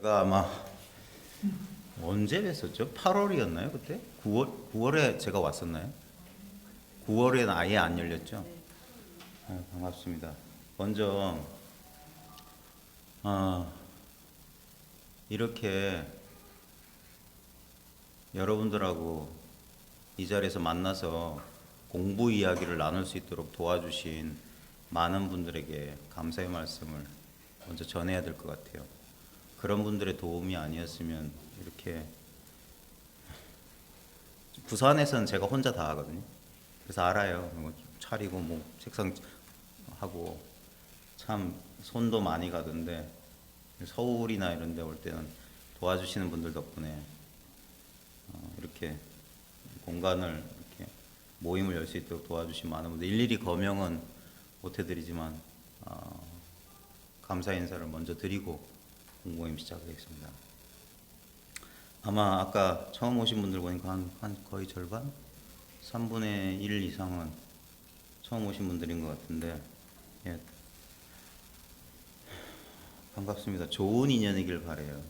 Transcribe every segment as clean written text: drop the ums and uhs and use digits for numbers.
제가 아마 언제 뵀었죠? 8월이었나요? 그때? 9월에 제가 왔었나요? 9월에는 아예 안 열렸죠? 반갑습니다. 먼저 어, 이렇게 여러분들하고 이 자리에서 만나서 공부 이야기를 나눌 수 있도록 도와주신 많은 분들에게 감사의 말씀을 먼저 전해야 될 것 같아요. 그런 분들의 도움이 아니었으면 이렇게 부산에서는 제가 혼자 다 하거든요. 그래서 알아요. 뭐 차리고 뭐 책상 하고 참 손도 많이 가던데 서울이나 이런 데 올 때는 도와주시는 분들 덕분에 이렇게 공간을 이렇게 모임을 열 수 있도록 도와주신 많은 분들 일일이 거명은 못 해드리지만 감사 인사를 먼저 드리고 공모임 시작하겠습니다. 아마 아까 처음 오신 분들 보니까 한 거의 절반? 3분의 1 이상은 처음 오신 분들인 것 같은데, 예. 반갑습니다. 좋은 인연이길 바래요.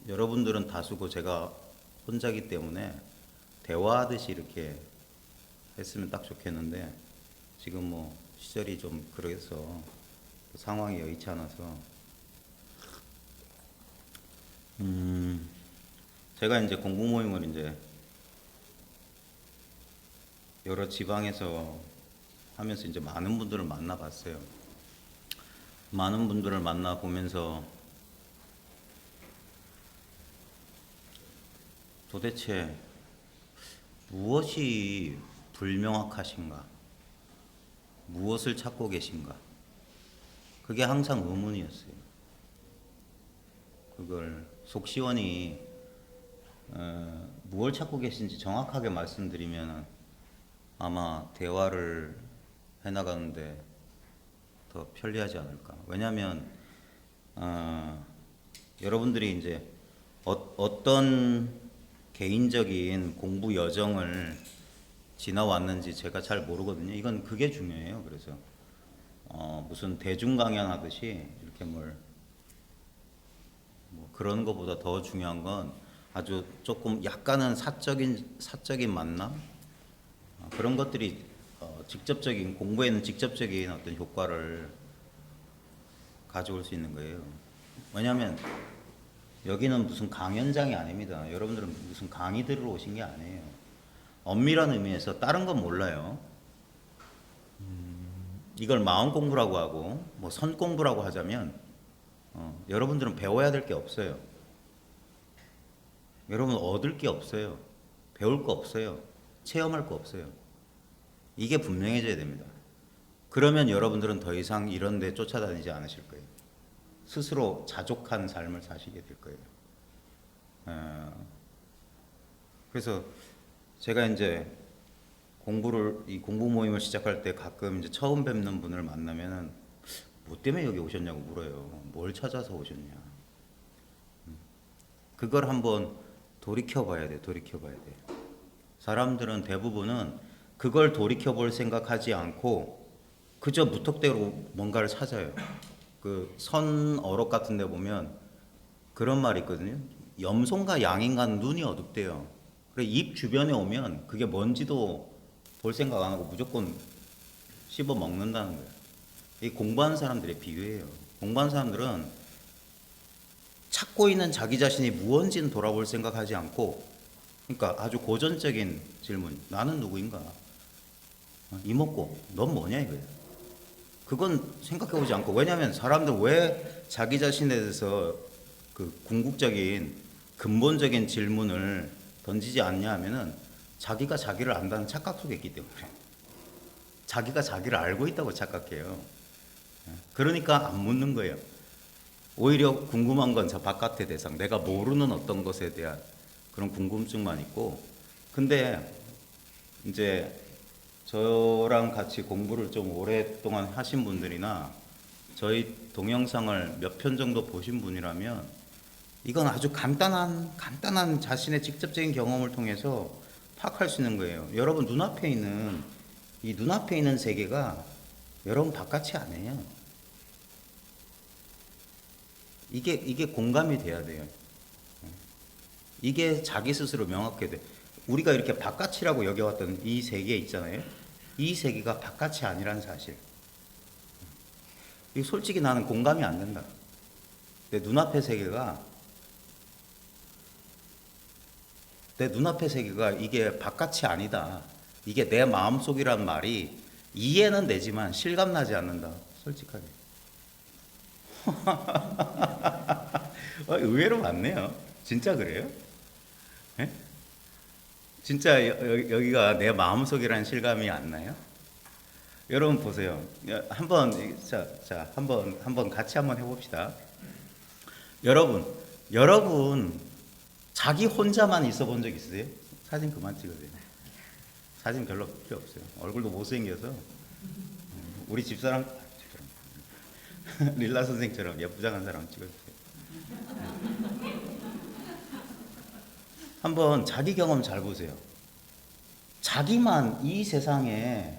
여러분들은 다수고 제가 혼자기 때문에 대화하듯이 이렇게 했으면 딱 좋겠는데, 지금 뭐 시절이 좀 그래서 상황이 여의치 않아서 제가 이제 공부 모임을 이제 여러 지방에서 하면서 이제 많은 분들을 만나봤어요. 많은 분들을 만나보면서 도대체 무엇이 불명확하신가? 무엇을 찾고 계신가? 그게 항상 의문이었어요. 그걸 속 시원히 무엇을 찾고 계신지 정확하게 말씀드리면 아마 대화를 해나가는데 더 편리하지 않을까. 왜냐하면 여러분들이 이제 어떤 개인적인 공부 여정을 지나왔는지 제가 잘 모르거든요. 이건 그게 중요해요. 그래서 무슨 대중 강연하듯이 이렇게 뭐 그런 것보다 더 중요한 건 아주 조금 약간은 사적인 만남 그런 것들이 직접적인 공부에는 직접적인 어떤 효과를 가져올 수 있는 거예요. 왜냐하면 여기는 무슨 강연장이 아닙니다. 여러분들은 무슨 강의 들으러 오신 게 아니에요. 엄밀한 의미에서 다른 건 몰라요. 이걸 마음 공부라고 하고 뭐 선 공부라고 하자면 여러분들은 배워야 될 게 없어요. 여러분 얻을 게 없어요. 배울 거 없어요. 체험할 거 없어요. 이게 분명해져야 됩니다. 그러면 여러분들은 더 이상 이런 데 쫓아다니지 않으실 거예요. 스스로 자족한 삶을 사시게 될 거예요. 그래서 제가 이제 이 공부 모임을 시작할 때 가끔 이제 처음 뵙는 분을 만나면은 뭐 때문에 여기 오셨냐고 물어요. 뭘 찾아서 오셨냐. 그걸 한번 돌이켜봐야 돼. 사람들은 대부분은 그걸 돌이켜볼 생각하지 않고 그저 무턱대로 뭔가를 찾아요. 그 선어록 같은 데 보면 그런 말이 있거든요. 염소인가 양인가는 눈이 어둡대요. 그래 입 주변에 오면 그게 뭔지도 볼 생각 안 하고 무조건 씹어 먹는다는 거예요. 이 공부하는 사람들의 비유예요. 공부하는 사람들은 찾고 있는 자기 자신이 무언지는 돌아볼 생각하지 않고, 그러니까 아주 고전적인 질문, 나는 누구인가? 이먹고 넌 뭐냐 이거예요. 그건 생각해 보지 않고, 왜냐하면 사람들 왜 자기 자신에 대해서 그 궁극적인 근본적인 질문을 던지지 않냐 하면은 자기가 자기를 안다는 착각 속에 있기 때문에 자기가 자기를 알고 있다고 착각해요. 그러니까 안 묻는 거예요. 오히려 궁금한 건 저 바깥의 대상, 내가 모르는 어떤 것에 대한 그런 궁금증만 있고, 근데 이제 저랑 같이 공부를 좀 오랫동안 하신 분들이나 저희 동영상을 몇 편 정도 보신 분이라면 이건 아주 간단한 자신의 직접적인 경험을 통해서 파악할 수 있는 거예요. 여러분 눈앞에 있는 세계가 여러분 바깥이 아니에요. 이게 공감이 돼야 돼요. 이게 자기 스스로 명확해야 돼. 우리가 이렇게 바깥이라고 여겨왔던 이 세계 있잖아요. 이 세계가 바깥이 아니라는 사실. 이 솔직히 나는 공감이 안 된다. 내 눈앞의 세계가 이게 바깥이 아니다. 이게 내 마음속이란 말이 이해는 되지만 실감나지 않는다. 솔직하게. 의외로 많네요. 진짜 그래요? 예? 진짜 여기가 내 마음속이라는 실감이 안 나요? 여러분 보세요. 한번 한번 같이 한번 해봅시다. 여러분 자기 혼자만 있어 본 적 있으세요? 사진 그만 찍으세요. 사진 별로 필요 없어요. 얼굴도 못생겨서 우리 집사람 릴라 선생처럼 예쁘장한 사람 찍어주세요. 한번 자기 경험 잘 보세요. 이 세상에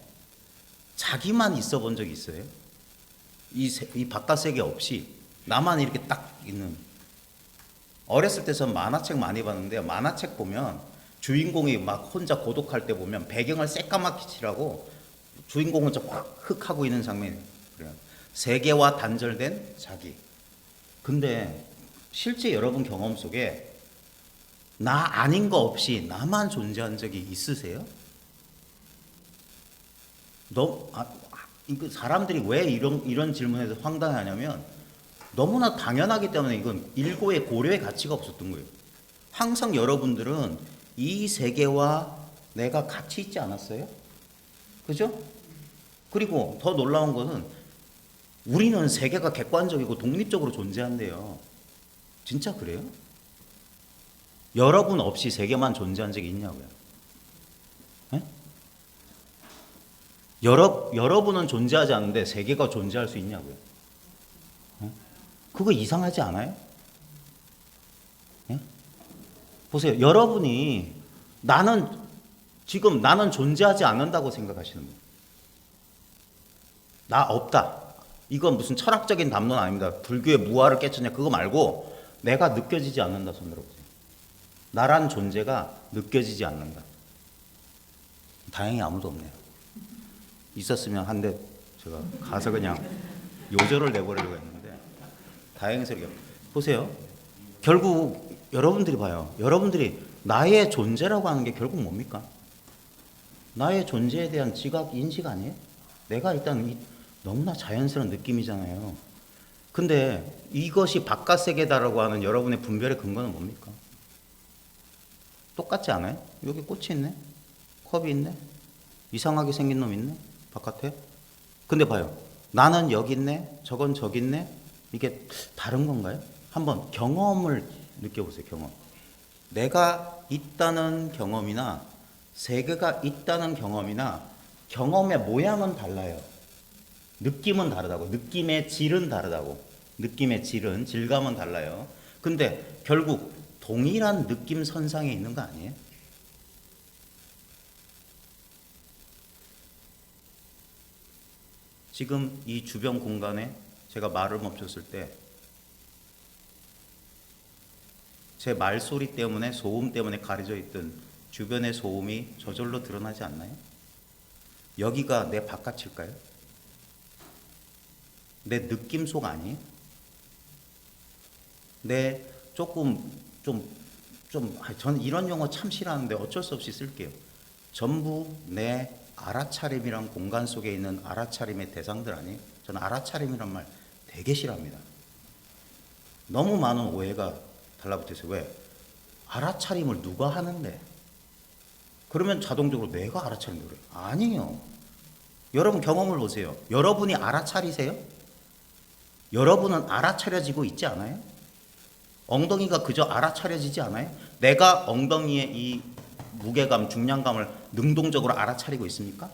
자기만 있어 본 적 있어요? 이 바깥 세계 없이 나만 이렇게 딱 있는. 어렸을 때 전 만화책 많이 봤는데 만화책 보면 주인공이 막 혼자 고독할 때 보면 배경을 새까맣게 칠하고 주인공은 저 흑 하고 있는 장면이 그래요. 세계와 단절된 자기. 근데 실제 여러분 경험 속에 나 아닌 거 없이 나만 존재한 적이 있으세요? 사람들이 왜 이런 질문에서 황당해하냐면 너무나 당연하기 때문에 이건 일고의 고려의 가치가 없었던 거예요. 항상 여러분들은 이 세계와 내가 같이 있지 않았어요? 그죠? 그리고 더 놀라운 것은 우리는 세계가 객관적이고 독립적으로 존재한대요. 진짜 그래요? 여러분 없이 세계만 존재한 적이 있냐고요? 네? 여러분은 존재하지 않는데 세계가 존재할 수 있냐고요? 네? 그거 이상하지 않아요? 네? 보세요. 여러분이 나는 존재하지 않는다고 생각하시는 거예요. 나 없다. 이건 무슨 철학적인 담론 아닙니다. 불교의 무아를 깨쳤냐 그거 말고 내가 느껴지지 않는다 손 들어보세요. 나란 존재가 느껴지지 않는다. 다행히 아무도 없네요. 있었으면 한 대 제가 가서 그냥 요절을 내버리려고 했는데 다행스럽게. 보세요. 결국 여러분들이 봐요. 여러분들이 나의 존재라고 하는 게 결국 뭡니까? 나의 존재에 대한 지각, 인식 아니에요? 내가 일단 너무나 자연스러운 느낌이잖아요. 근데 이것이 바깥 세계다라고 하는 여러분의 분별의 근거는 뭡니까? 똑같지 않아요? 여기 꽃이 있네? 컵이 있네? 이상하게 생긴 놈 있네? 바깥에? 근데 봐요. 나는 여기 있네? 저건 저기 있네? 이게 다른 건가요? 한번 경험을 느껴보세요. 경험. 내가 있다는 경험이나 세계가 있다는 경험이나 경험의 모양은 달라요. 느낌은 다르다고. 느낌의 질은 다르다고. 느낌의 질은, 질감은 달라요. 근데 결국 동일한 느낌 선상에 있는 거 아니에요? 지금 이 주변 공간에 제가 말을 멈췄을 때 제 말소리 때문에 소음 때문에 가려져 있던 주변의 소음이 저절로 드러나지 않나요? 여기가 내 바깥일까요? 내 느낌 속 아니에요? 내 저는 이런 용어 참 싫어하는데 어쩔 수 없이 쓸게요. 전부 내 알아차림이란 공간 속에 있는 알아차림의 대상들 아니에요? 저는 알아차림이란 말 되게 싫어합니다. 너무 많은 오해가 달라붙어 있어요. 왜? 알아차림을 누가 하는데? 그러면 자동적으로 내가 알아차린다고 그래요. 아니에요. 여러분 경험을 보세요. 여러분이 알아차리세요? 여러분은 알아차려지고 있지 않아요? 엉덩이가 그저 알아차려지지 않아요? 내가 엉덩이의 이 무게감, 중량감을 능동적으로 알아차리고 있습니까?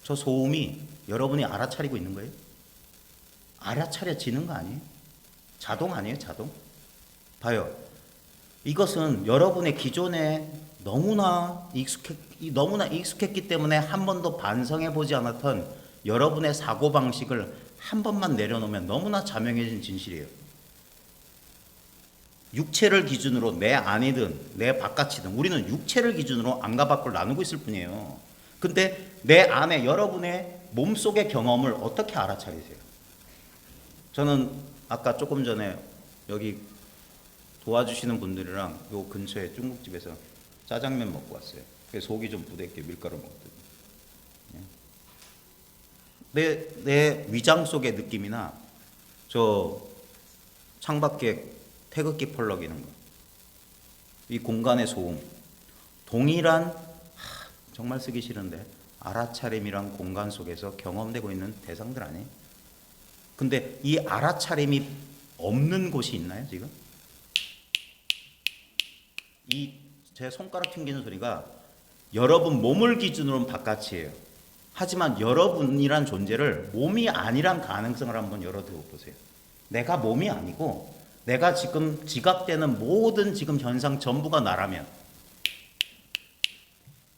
저 소음이 여러분이 알아차리고 있는 거예요? 알아차려지는 거 아니에요? 자동 아니에요? 자동? 봐요. 이것은 여러분의 기존에 너무나 익숙했기 때문에 한 번도 반성해 보지 않았던 여러분의 사고방식을 한 번만 내려놓으면 너무나 자명해진 진실이에요. 육체를 기준으로 내 안이든 내 바깥이든 우리는 육체를 기준으로 안과 밖을 나누고 있을 뿐이에요. 근데 내 안에 여러분의 몸속의 경험을 어떻게 알아차리세요? 저는 아까 조금 전에 여기 도와주시는 분들이랑 요 근처에 중국집에서 짜장면 먹고 왔어요. 그래서 속이 좀 부대게 밀가루 먹거든요. 내 위장 속의 느낌이나 저 창밖에 태극기 펄럭이는 거, 이 공간의 소음, 동일한 정말 쓰기 싫은데 알아차림이란 공간 속에서 경험되고 있는 대상들 아니에요? 근데 이 알아차림이 없는 곳이 있나요 지금? 이 제 손가락 튕기는 소리가 여러분 몸을 기준으로는 바깥이에요. 하지만 여러분이란 존재를 몸이 아니란 가능성을 한번 열어두고 보세요. 내가 몸이 아니고 내가 지금 지각되는 모든 지금 현상 전부가 나라면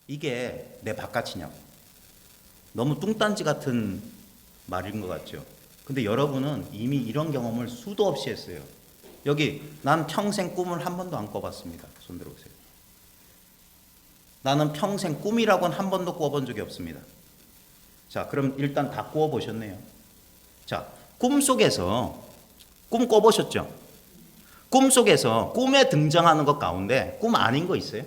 이게 내 바깥이냐고. 너무 뚱딴지 같은 말인 것 같죠. 근데 여러분은 이미 이런 경험을 수도 없이 했어요. 여기 난 평생 꿈을 한 번도 안 꿔봤습니다. 손 들어보세요. 나는 평생 꿈이라고는 한 번도 꿔본 적이 없습니다. 자, 그럼 일단 다 꿔보셨네요. 자, 꿈속에서 꿈 꿔보셨죠? 꿈속에서 꿈에 등장하는 것 가운데 꿈 아닌 거 있어요?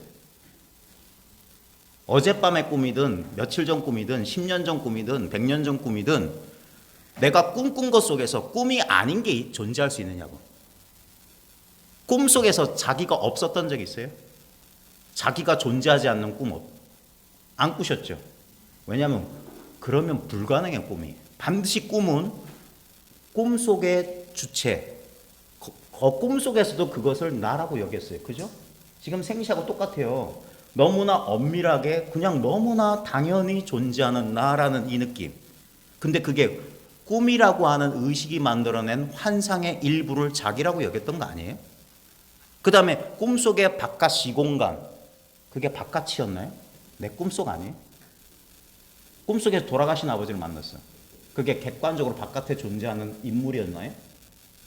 어젯밤의 꿈이든 며칠 전 꿈이든 10년 전 꿈이든 100년 전 꿈이든 내가 꿈꾼 것 속에서 꿈이 아닌 게 존재할 수 있느냐고. 꿈속에서 자기가 없었던 적 있어요? 자기가 존재하지 않는 꿈 안 꾸셨죠? 왜냐하면 그러면 불가능해. 꿈이 반드시 꿈은 꿈속의 주체, 꿈속에서도 그것을 나라고 여겼어요. 그죠? 지금 생시하고 똑같아요. 너무나 엄밀하게 그냥 너무나 당연히 존재하는 나라는 이 느낌. 근데 그게 꿈이라고 하는 의식이 만들어낸 환상의 일부를 자기라고 여겼던 거 아니에요? 그 다음에 꿈속의 바깥 시공간, 그게 바깥이었나요? 내 꿈속 아니에요? 꿈속에서 돌아가신 아버지를 만났어. 그게 객관적으로 바깥에 존재하는 인물이었나요?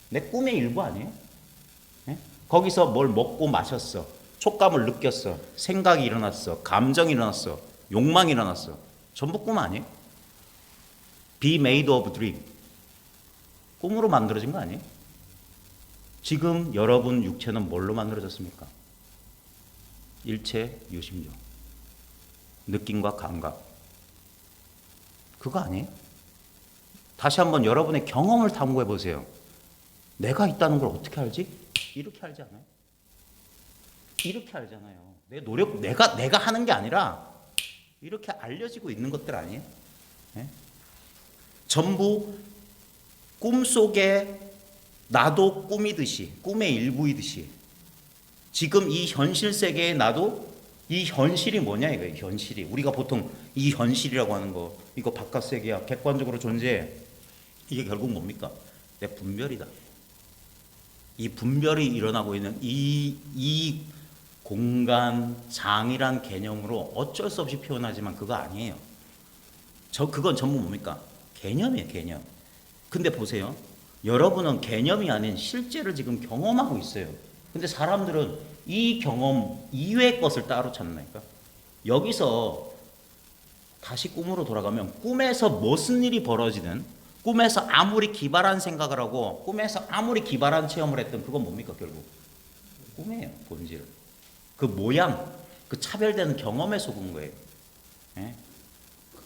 내 꿈의 일부 아니에요? 네? 거기서 뭘 먹고 마셨어. 촉감을 느꼈어. 생각이 일어났어. 감정이 일어났어. 욕망이 일어났어. 전부 꿈 아니에요? Be made of dream. 꿈으로 만들어진 거 아니에요? 지금 여러분 육체는 뭘로 만들어졌습니까? 일체 유심력. 느낌과 감각. 그거 아니에요? 다시 한번 여러분의 경험을 탐구해 보세요. 내가 있다는 걸 어떻게 알지? 이렇게 알지 않아요? 이렇게 알잖아요. 내 노력, 내가 하는 게 아니라 이렇게 알려지고 있는 것들 아니에요? 네? 전부 꿈속에 나도 꿈이듯이, 꿈의 일부이듯이 지금 이 현실 세계에 나도 이 현실이 뭐냐 이거예요. 현실이 우리가 보통 이 현실이라고 하는 거 이거 바깥 세계야 객관적으로 존재해. 이게 결국 뭡니까? 내 분별이다. 이 분별이 일어나고 있는 이 공간 장이란 개념으로 어쩔 수 없이 표현하지만 그거 아니에요. 그건 전부 뭡니까? 개념이에요. 개념. 근데 보세요. 여러분은 개념이 아닌 실제를 지금 경험하고 있어요. 근데 사람들은 이 경험 이외의 것을 따로 찾는다니까. 여기서 다시 꿈으로 돌아가면 꿈에서 무슨 일이 벌어지든 꿈에서 아무리 기발한 생각을 하고 꿈에서 아무리 기발한 체험을 했든 그건 뭡니까 결국? 꿈이에요. 본질. 그 모양, 그 차별되는 경험에 속은 거예요. 예?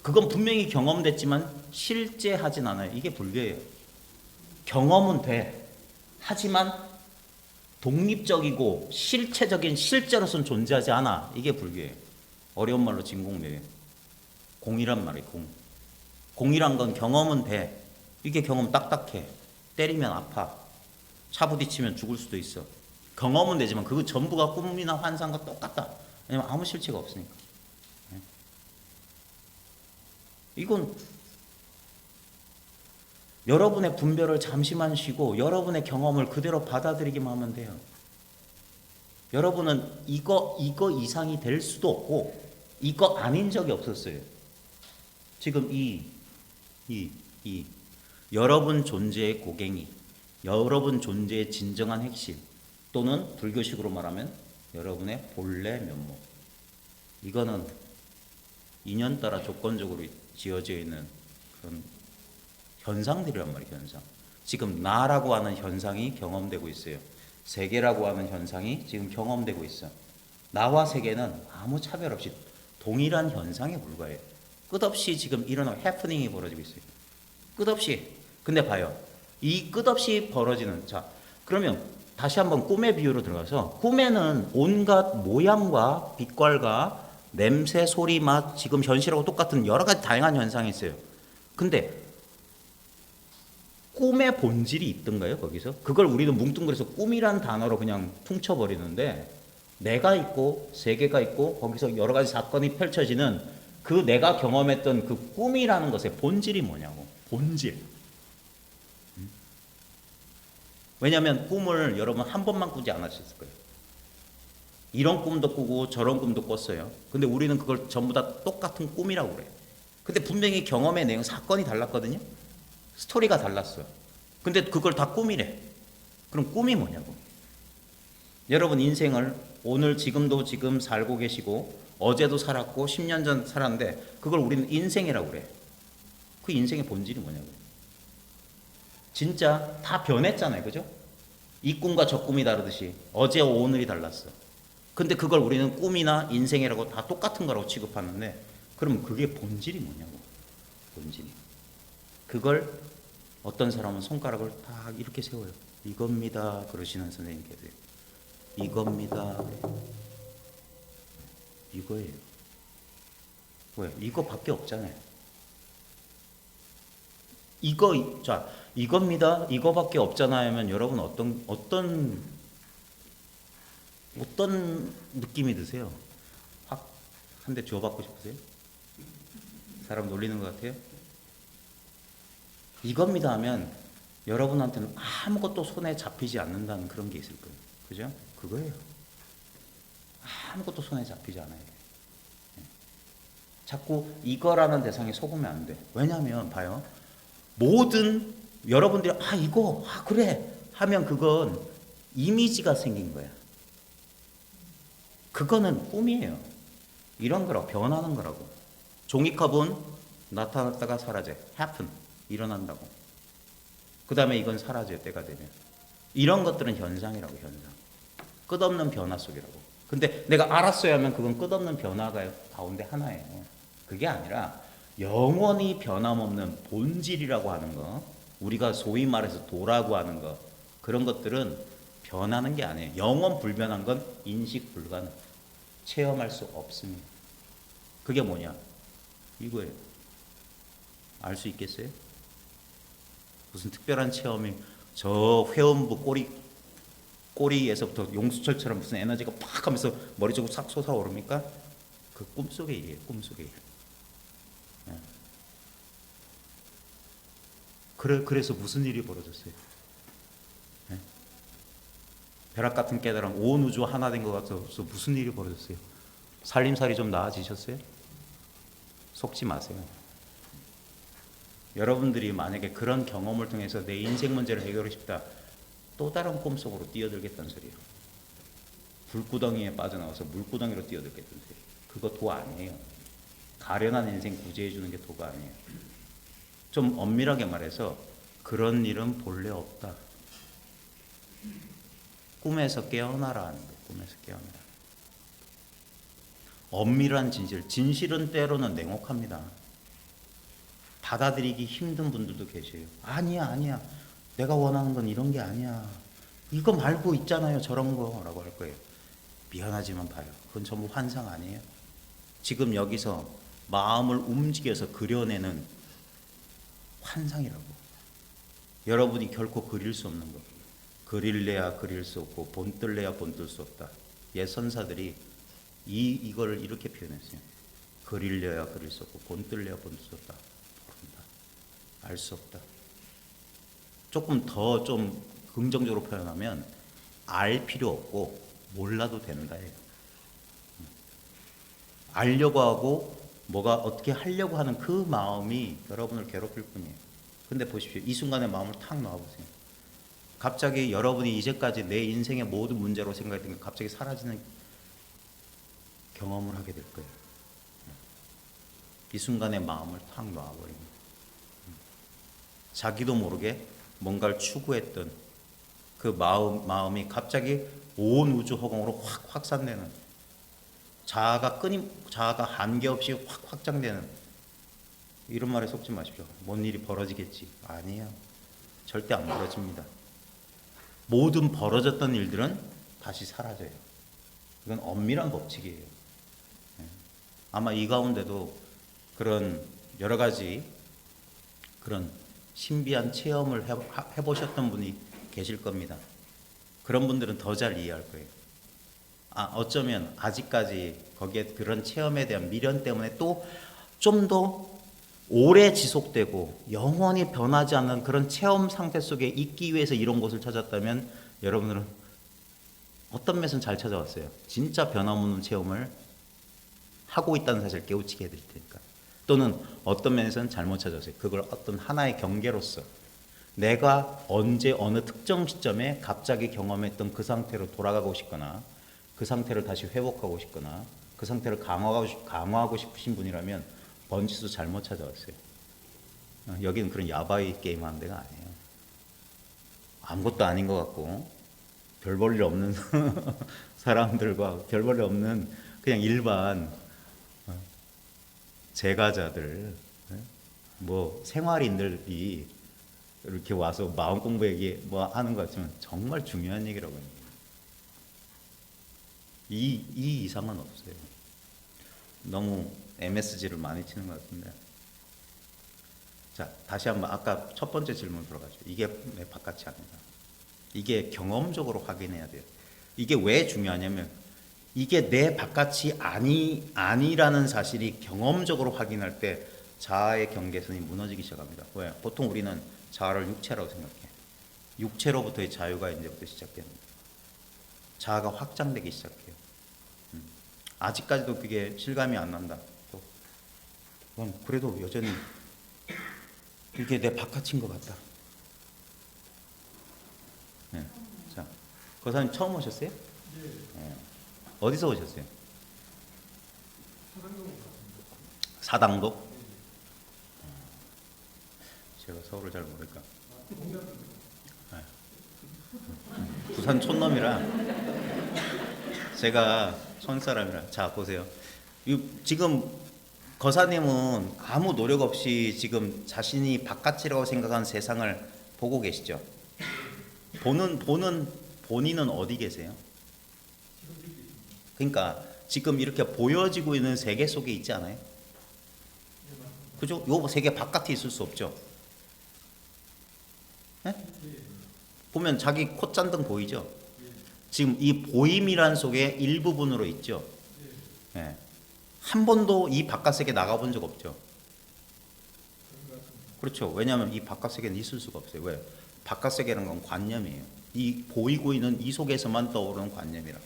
그건 분명히 경험됐지만 실제 하진 않아요. 이게 불교예요. 경험은 돼. 하지만 독립적이고 실체적인 실제로서는 존재하지 않아. 이게 불교예요. 어려운 말로 진공매회. 공이란 말이에요. 공. 공이란 건 경험은 돼. 이게 경험 딱딱해. 때리면 아파. 차 부딪히면 죽을 수도 있어. 경험은 되지만 그거 전부가 꿈이나 환상과 똑같다. 왜냐면 아무 실체가 없으니까. 이건 여러분의 분별을 잠시만 쉬고 여러분의 경험을 그대로 받아들이기만 하면 돼요. 여러분은 이거 이상이 될 수도 없고 이거 아닌 적이 없었어요. 지금 여러분 존재의 고갱이, 여러분 존재의 진정한 핵심, 또는 불교식으로 말하면 여러분의 본래 면목. 이거는 인연 따라 조건적으로 지어져 있는 그런 현상들이란 말이에요. 현상. 지금 나라고 하는 현상이 경험되고 있어요. 세계라고 하는 현상이 지금 경험되고 있어. 나와 세계는 아무 차별 없이 동일한 현상에 불과해요. 끝없이 지금 일어나는 해프닝이 벌어지고 있어요. 끝없이. 근데 봐요. 이 끝없이 벌어지는, 자, 그러면 다시 한번 꿈의 비유로 들어가서, 꿈에는 온갖 모양과 빛깔과 냄새, 소리, 맛, 지금 현실하고 똑같은 여러 가지 다양한 현상이 있어요. 근데 꿈의 본질이 있던가요, 거기서? 그걸 우리는 뭉뚱그려서 꿈이란 단어로 그냥 퉁쳐버리는데, 내가 있고 세계가 있고 거기서 여러 가지 사건이 펼쳐지는 그 내가 경험했던 그 꿈이라는 것의 본질이 뭐냐고. 본질. 왜냐하면 꿈을 여러분 한 번만 꾸지 않았을 거예요. 이런 꿈도 꾸고 저런 꿈도 꿨어요. 근데 우리는 그걸 전부 다 똑같은 꿈이라고 그래요. 근데 분명히 경험의 내용, 사건이 달랐거든요. 스토리가 달랐어. 근데 그걸 다 꿈이래. 그럼 꿈이 뭐냐고. 여러분 인생을 오늘 지금도 지금 살고 계시고 어제도 살았고 10년 전 살았는데 그걸 우리는 인생이라고 그래. 그 인생의 본질이 뭐냐고. 진짜 다 변했잖아요. 그죠? 이 꿈과 저 꿈이 다르듯이 어제와 오늘이 달랐어. 근데 그걸 우리는 꿈이나 인생이라고 다 똑같은 거라고 취급하는데, 그럼 그게 본질이 뭐냐고. 본질이. 그걸 어떤 사람은 손가락을 딱 이렇게 세워요. 이겁니다. 그러시는 선생님 계세요. 이겁니다. 이거예요. 왜? 이거밖에 없잖아요. 자, 이겁니다. 이거밖에 없잖아요. 하면 여러분 어떤 느낌이 드세요? 확 한 대 주워받고 싶으세요? 사람 놀리는 것 같아요? 이겁니다 하면 여러분한테는 아무것도 손에 잡히지 않는다는 그런 게 있을 거예요. 그죠? 그거예요. 아무것도 손에 잡히지 않아요. 자꾸 이거라는 대상에 속으면 안 돼. 왜냐하면 봐요. 모든 여러분들이 이거 그래 하면 그건 이미지가 생긴 거야. 그거는 꿈이에요. 이런 거라고, 변하는 거라고. 종이컵은 나타났다가 사라져. happen. 일어난다고. 그 다음에 이건 사라져요. 때가 되면. 이런 것들은 현상이라고. 현상. 끝없는 변화 속이라고. 근데 내가 알았어야 하면 그건 끝없는 변화가 가운데 하나예요. 그게 아니라 영원히 변함없는 본질이라고 하는 거, 우리가 소위 말해서 도라고 하는 거, 그런 것들은 변하는 게 아니에요. 영원 불변한 건 인식 불가능. 체험할 수 없습니다. 그게 뭐냐? 이거예요. 알 수 있겠어요? 무슨 특별한 체험이 저 회원부 꼬리에서부터 용수철처럼 무슨 에너지가 팍 하면서 머리 쪽으로 싹 솟아오릅니까? 그 꿈속의 일이에요. 꿈속의 일. 네. 그래서 무슨 일이 벌어졌어요? 네? 벼락 같은 깨달음, 온 우주 하나 된 것 같아서 무슨 일이 벌어졌어요? 살림살이 좀 나아지셨어요? 속지 마세요. 여러분들이 만약에 그런 경험을 통해서 내 인생 문제를 해결하고 싶다, 또 다른 꿈속으로 뛰어들겠다는 소리예요. 불구덩이에 빠져나와서 물구덩이로 뛰어들겠다는 소리예요. 그거 도 아니에요. 가련한 인생 구제해 주는 게 도가 아니에요. 좀 엄밀하게 말해서 그런 일은 본래 없다. 꿈에서 깨어나라 하는 거예요. 꿈에서 깨어나라. 엄밀한 진실은 때로는 냉혹합니다. 받아들이기 힘든 분들도 계세요. 아니야. 내가 원하는 건 이런 게 아니야. 이거 말고 있잖아요. 저런 거라고 할 거예요. 미안하지만 봐요. 그건 전부 환상 아니에요. 지금 여기서 마음을 움직여서 그려내는 환상이라고. 여러분이 결코 그릴 수 없는 거. 그릴래야 그릴 수 없고 본뜰래야 본뜰 수 없다. 옛 선사들이 이걸 이렇게 표현했어요. 그릴래야 그릴 수 없고 본뜰래야 본뜰 수 없다. 모른다. 알 수 없다. 조금 더 좀 긍정적으로 표현하면 알 필요 없고 몰라도 된다예요. 알려고 하고 뭐가 어떻게 하려고 하는 그 마음이 여러분을 괴롭힐 뿐이에요. 근데 보십시오. 이 순간에 마음을 탁 놔보세요. 갑자기 여러분이 이제까지 내 인생의 모든 문제로 생각했던 게 갑자기 사라지는 경험을 하게 될 거예요. 이 순간에 마음을 탁 놔버리면 자기도 모르게 뭔가를 추구했던 그 마음이 갑자기 온 우주 허공으로 확 확산되는, 자아가 한계 없이 확 확장되는, 이런 말에 속지 마십시오. 뭔 일이 벌어지겠지. 아니에요. 절대 안 벌어집니다. 모든 벌어졌던 일들은 다시 사라져요. 이건 엄밀한 법칙이에요. 아마 이 가운데도 그런 여러 가지 그런 신비한 체험을 해보셨던 분이 계실 겁니다. 그런 분들은 더 잘 이해할 거예요. 어쩌면 아직까지 거기에 그런 체험에 대한 미련 때문에 또 좀 더 오래 지속되고 영원히 변하지 않는 그런 체험 상태 속에 있기 위해서 이런 곳을 찾았다면 여러분들은 어떤 면에서는 잘 찾아왔어요. 진짜 변함없는 체험을 하고 있다는 사실을 깨우치게 해드릴 테니까. 또는 어떤 면에서는 잘못 찾아왔어요. 그걸 어떤 하나의 경계로서 내가 언제 어느 특정 시점에 갑자기 경험했던 그 상태로 돌아가고 싶거나 그 상태를 다시 회복하고 싶거나 그 상태를 강화하고 싶으신 분이라면 번지수 잘못 찾아왔어요. 여기는 그런 야바이 게임 하는 데가 아니에요. 아무것도 아닌 것 같고 별 볼 일 없는 사람들과 별 볼 일 없는 그냥 일반 제가자들, 뭐 생활인들이 이렇게 와서 마음 공부 얘기 뭐 하는 것 같지만 정말 중요한 얘기라고 합니다. 이 이상은 없어요. 너무 MSG를 많이 치는 것 같은데. 자, 다시 한번 아까 첫 번째 질문 들어가죠. 이게 내 바깥이 아니다. 이게 경험적으로 확인해야 돼요. 이게 왜 중요하냐면 이게 내 바깥이 아니라는 사실이 경험적으로 확인할 때 자아의 경계선이 무너지기 시작합니다. 왜? 보통 우리는 자아를 육체라고 생각해. 육체로부터의 자유가 이제부터 시작됩니다. 자아가 확장되기 시작해요. 아직까지도 그게 실감이 안 난다. 그래도 여전히 이게 내 바깥인 것 같다. 네. 자, 거사님 처음 오셨어요? 네. 어디서 오셨어요? 사당동? 제가 서울을 잘 모르니까. 네. 부산 촌놈이라 제가 촌사람이라. 자, 보세요. 지금 거사님은 아무 노력 없이 지금 자신이 바깥이라고 생각하는 세상을 보고 계시죠? 본인은 어디 계세요? 그러니까 지금 이렇게 보여지고 있는 세계 속에 있지 않아요? 그죠? 요 세계 바깥에 있을 수 없죠? 네? 보면 자기 콧잔등 보이죠? 지금 이 보임이란 속에 일부분으로 있죠? 네. 한 번도 이 바깥 세계 나가본 적 없죠? 그렇죠. 왜냐하면 이 바깥 세계는 있을 수가 없어요. 왜? 바깥 세계라는 건 관념이에요. 이 보이고 있는 이 속에서만 떠오르는 관념이라.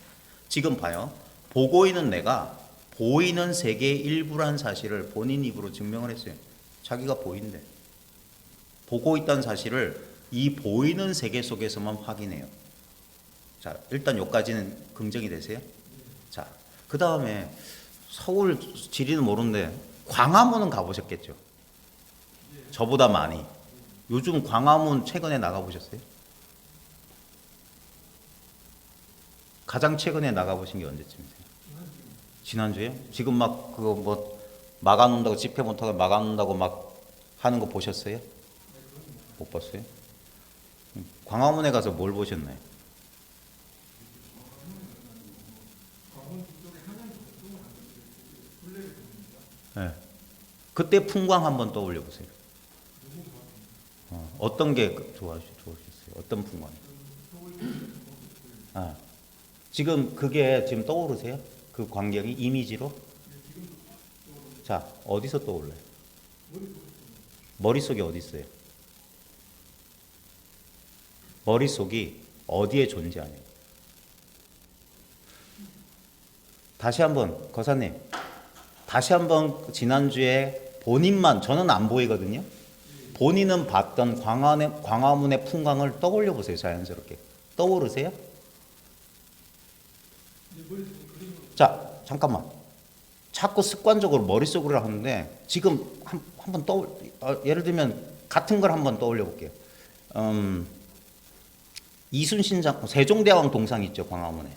지금 봐요. 보고 있는 내가 보이는 세계의 일부란 사실을 본인 입으로 증명을 했어요. 자기가 보인대. 보고 있다는 사실을 이 보이는 세계 속에서만 확인해요. 자, 일단 여기까지는 긍정이 되세요? 자, 그 다음에 서울 지리는 모르는데 광화문은 가보셨겠죠? 저보다 많이. 요즘 광화문 최근에 나가보셨어요? 가장 최근에 나가보신 게 언제쯤이세요? 지난주에? 지금 막 그거 뭐 막아놓는다고, 집회 못하게 막아놓는다고 막 하는 거 보셨어요? 못 봤어요? 광화문에 가서 뭘 보셨나요? 네. 그때 풍광 한번 떠올려 보세요. 어떤 게 좋으셨어요? 어떤 풍광? 지금 그게 지금 떠오르세요? 그 광경이 이미지로? 자, 어디서 떠올라요? 머릿속에 어디 있어요? 머릿속이 어디에 존재하냐? 다시 한번 거사님, 다시 한번 지난주에 본인만, 저는 안 보이거든요. 본인은 봤던 광화문의 풍광을 떠올려 보세요. 자연스럽게. 떠오르세요? 자, 잠깐만. 자꾸 습관적으로 머릿속으로 하는데 지금 한번 예를 들면 같은 걸 한번 떠올려 볼게요. 이순신 장군, 세종대왕 동상 있죠, 광화문에.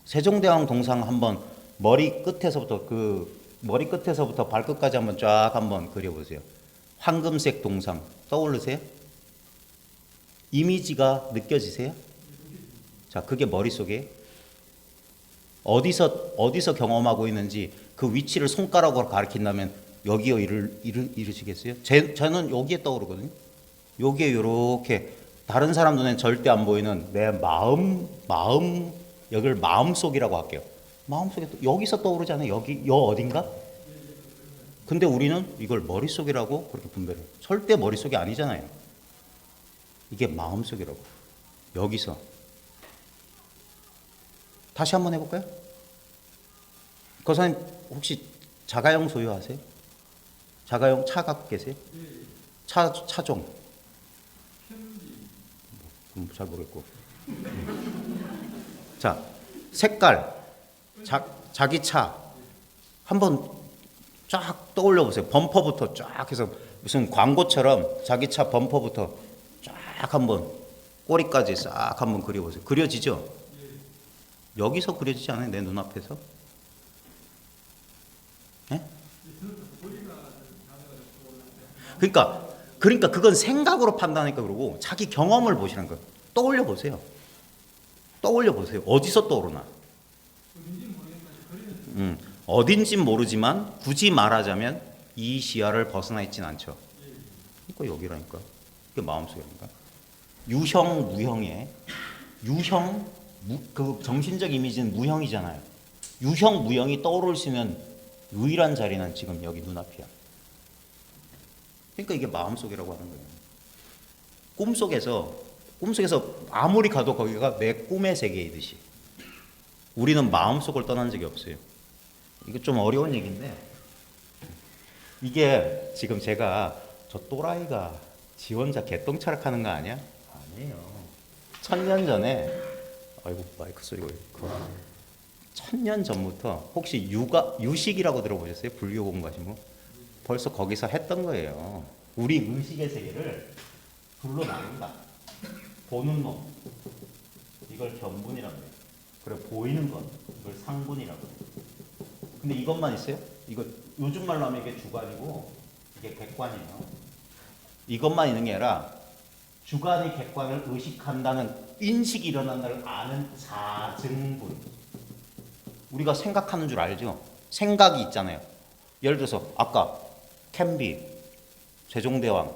세종대왕 동상 한번 머리 끝에서부터 발끝까지 한번 쫙 한번 그려보세요. 황금색 동상 떠오르세요? 이미지가 느껴지세요? 자, 그게 머릿속에 어디서 경험하고 있는지 그 위치를 손가락으로 가리킨다면 여기요 이러시겠어요? 저는 여기에 떠오르거든요. 여기에 이렇게 다른 사람 눈엔 절대 안 보이는 내 마음 여기를 마음속이라고 할게요. 마음속에 여기서 떠오르지 않아요? 여 어딘가? 근데 우리는 이걸 머릿속이라고 그렇게 분별해요. 절대 머릿속이 아니잖아요. 이게 마음속이라고. 여기서. 다시 한번 해볼까요? 거사님 혹시 자가용 소유하세요? 자가용 차 갖고 계세요? 차종? 잘 모르겠고. 자, 색깔. 자기 차. 한번 쫙 떠올려 보세요. 범퍼부터 쫙 해서 무슨 광고처럼 자기 차 범퍼부터 쫙 한번 꼬리까지 싹 한번 그려보세요. 그려지죠? 여기서 그려지지 않아요? 내 눈앞에서? 네? 그러니까 그건 생각으로 판단하니까 그러고 자기 경험을 보시는 거예요. 떠올려 보세요. 떠올려 보세요. 어디서 떠오르나? 어딘진 모르지만 굳이 말하자면 이 시야를 벗어나 있진 않죠. 그러니까 여기라니까. 그게 마음속이라니까. 유형, 무형의 그 정신적 이미지는 무형이잖아요. 유형, 무형이 떠오를 수 있는 유일한 자리는 지금 여기 눈앞이야. 그러니까 이게 마음속이라고 하는 거예요. 꿈속에서 아무리 가도 거기가 내 꿈의 세계이듯이 우리는 마음속을 떠난 적이 없어요. 이거 좀 어려운 얘기인데 이게 지금 제가 저 또라이가 지 혼자 개똥차락하는 거 아니야? 아니에요. 1000년 전에 아이고 마이크 소리가 1000년 전부터 혹시 유식이라고 들어보셨어요? 불교 공부하신 분? 벌써 거기서 했던 거예요. 우리 의식의 세계를 둘로 나눈다. 보는 놈 이걸 견분이라고 해요. 그리고 보이는 것 이걸 상분이라고 해요. 근데 이것만 있어요? 이거 요즘 말로 하면 이게 주관이고 이게 객관이에요. 이것만 있는 게 아니라 주관이 객관을 의식한다는 인식이 일어난다는 아는 사증분. 우리가 생각하는 줄 알죠? 생각이 있잖아요. 예를 들어서 아까 캔비, 세종대왕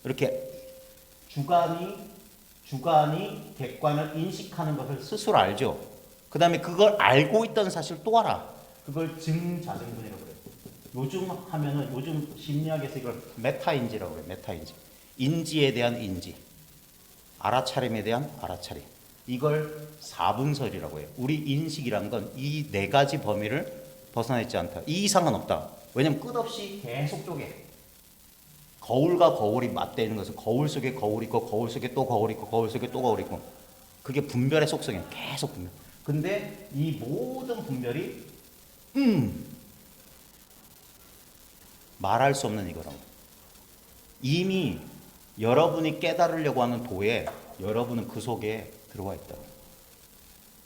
이렇게 주관이 객관을 인식하는 것을 스스로 알죠. 그 다음에 그걸 알고 있다는 사실을 또 알아. 그걸 증자증분이라고 그래요. 요즘 심리학에서 이걸 메타인지라고 그래요. 메타인지. 인지에 대한 인지. 알아차림에 대한 알아차림. 이걸 사분설이라고 해요. 우리 인식이란 건 이 네 가지 범위를 벗어나 있지 않다. 이 이상은 없다. 왜냐면 끝없이 계속 쪼개. 거울과 거울이 맞대는 것은 거울 속에 거울이 있고 거울 속에 또 거울이 있고 거울 속에 또 거울이 있고 그게 분별의 속성이에요. 계속 분별. 근데 이 모든 분별이 말할 수 없는 이거라고. 이미 여러분이 깨달으려고 하는 도에 여러분은 그 속에 들어와 있다고.